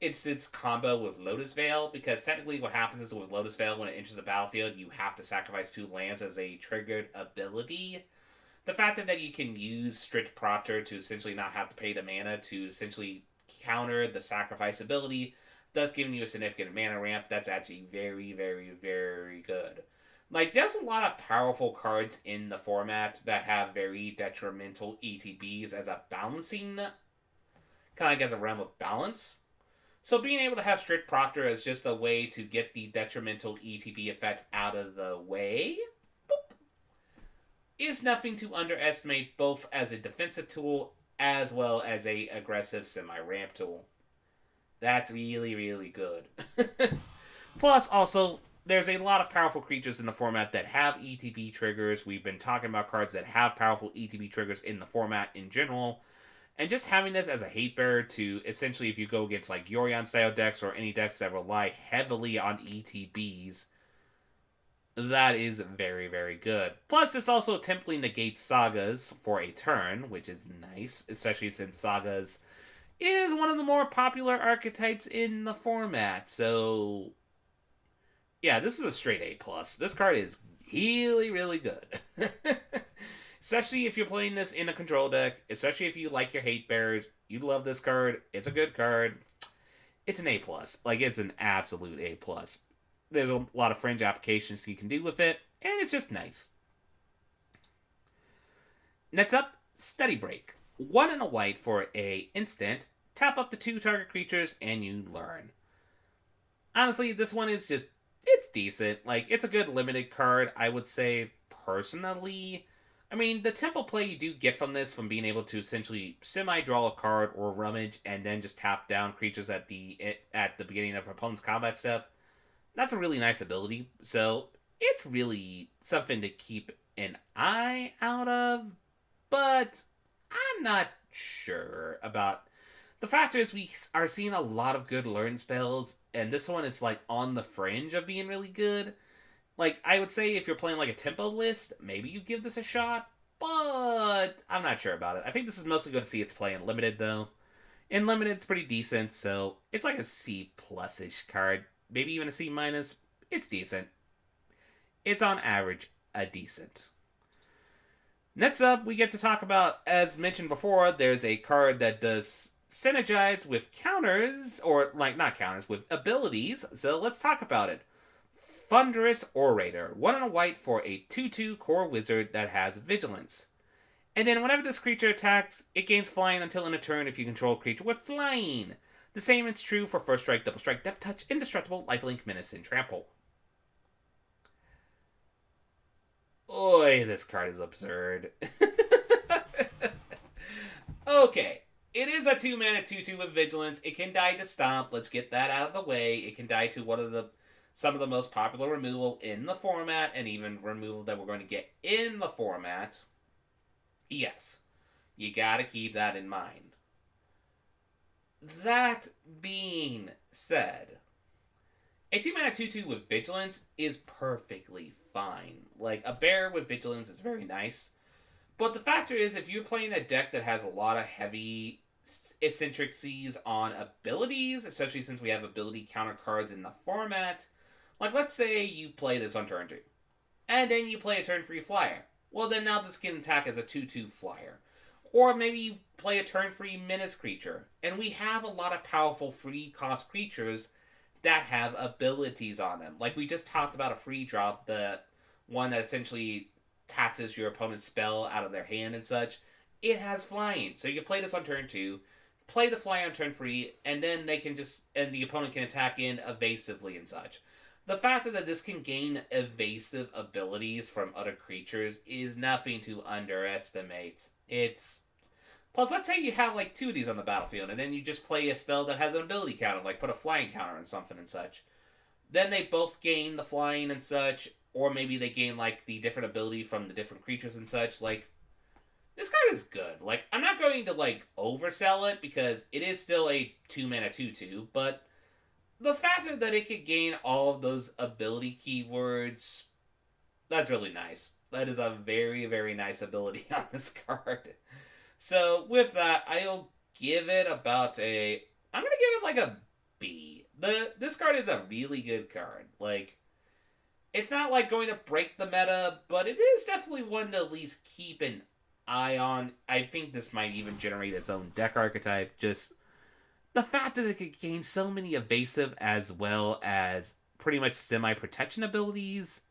it's its combo with Lotus Veil, because technically what happens is with Lotus Veil, when it enters the battlefield, you have to sacrifice 2 lands as a triggered ability. The fact that you can use Strict Proctor to essentially not have to pay the mana to essentially counter the sacrifice ability, thus giving you a significant mana ramp, that's actually very, very, very good. Like, there's a lot of powerful cards in the format that have very detrimental ETBs as a balancing, kind of like as a realm of balance. So being able to have Strict Proctor as just a way to get the detrimental ETB effect out of the way, boop, is nothing to underestimate, both as a defensive tool as well as a aggressive semi-ramp tool. That's really, really good. Plus, also, there's a lot of powerful creatures in the format that have ETB triggers. We've been talking about cards that have powerful ETB triggers in the format in general. And just having this as a hate bearer to essentially, if you go against like Yorion style decks or any decks that rely heavily on ETBs, that is very, very good. Plus, this also temptingly negates Sagas for a turn, which is nice, especially since Sagas is one of the more popular archetypes in the format. So, yeah, this is a straight A+. This card is really, really good. Especially if you're playing this in a control deck, especially if you like your hate bearers, you love this card. It's a good card. It's an A+. Like, it's an absolute A+. There's a lot of fringe applications you can do with it, and it's just nice. Next up, Study Break. 1 and a white for a instant. Tap up to 2 target creatures, and you learn. Honestly, this one is just, it's decent. Like, it's a good limited card, I would say, personally. I mean, the tempo play you do get from this, from being able to essentially semi-draw a card or rummage, and then just tap down creatures at the beginning of opponent's combat step, that's a really nice ability. So, it's really something to keep an eye out of, but I'm not sure about. The fact is, we are seeing a lot of good learn spells, and this one is like on the fringe of being really good. Like, I would say if you're playing like a tempo list, maybe you give this a shot, but I'm not sure about it. I think this is mostly going to see its play in limited, though. In limited, it's pretty decent, so it's like a C plus-ish card, maybe even a C minus. It's decent. It's on average a decent. Next up, we get to talk about, as mentioned before, there's a card that does synergize with counters, or like not counters, with abilities, so let's talk about it. Thunderous Orator, 1 and a white for a 2/2 core wizard that has vigilance. And then whenever this creature attacks, it gains flying until in a turn if you control a creature with flying. The same is true for First Strike, Double Strike, Death Touch, Indestructible, Lifelink, Menace, and Trample. Oy, this card is absurd. Okay, it is a 2-mana 2/2 with vigilance. It can die to stomp. Let's get that out of the way. It can die to one of the some of the most popular removal in the format, and even removal that we're going to get in the format. Yes, you gotta keep that in mind. That being said, a 2-mana 2/2 with Vigilance is perfectly fine. Like, a bear with Vigilance is very nice. But the factor is, if you're playing a deck that has a lot of heavy eccentricities on abilities, especially since we have ability counter cards in the format, like let's say you play this on turn 2, and then you play a turn 3 flyer. Well, then now this can attack as a 2/2 flyer. Or maybe you play a turn 3 menace creature, and we have a lot of powerful free cost creatures that have abilities on them. Like we just talked about a free drop, the one that essentially taxes your opponent's spell out of their hand and such. It has flying, so you can play this on turn 2, play the fly on turn 3, and then the opponent can attack in evasively and such. The fact that this can gain evasive abilities from other creatures is nothing to underestimate. It's Plus, let's say you have like 2 of these on the battlefield, and then you just play a spell that has an ability counter, like put a flying counter on something and such. Then they both gain the flying and such, or maybe they gain like the different ability from the different creatures and such. Like, this card is good. Like, I'm not going to like oversell it because it is still a 2-mana 2/2, but the fact that it could gain all of those ability keywords, that's really nice. That is a very, very nice ability on this card. So with that, I'll give it about a. I'm gonna give it like a B. This card is a really good card. Like, it's not like going to break the meta, but it is definitely one to at least keep an eye on. I think this might even generate its own deck archetype. Just the fact that it could gain so many evasive as well as pretty much semi-protection abilities.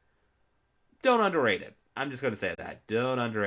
Don't underrate it. I'm just gonna say that. Don't underrate it.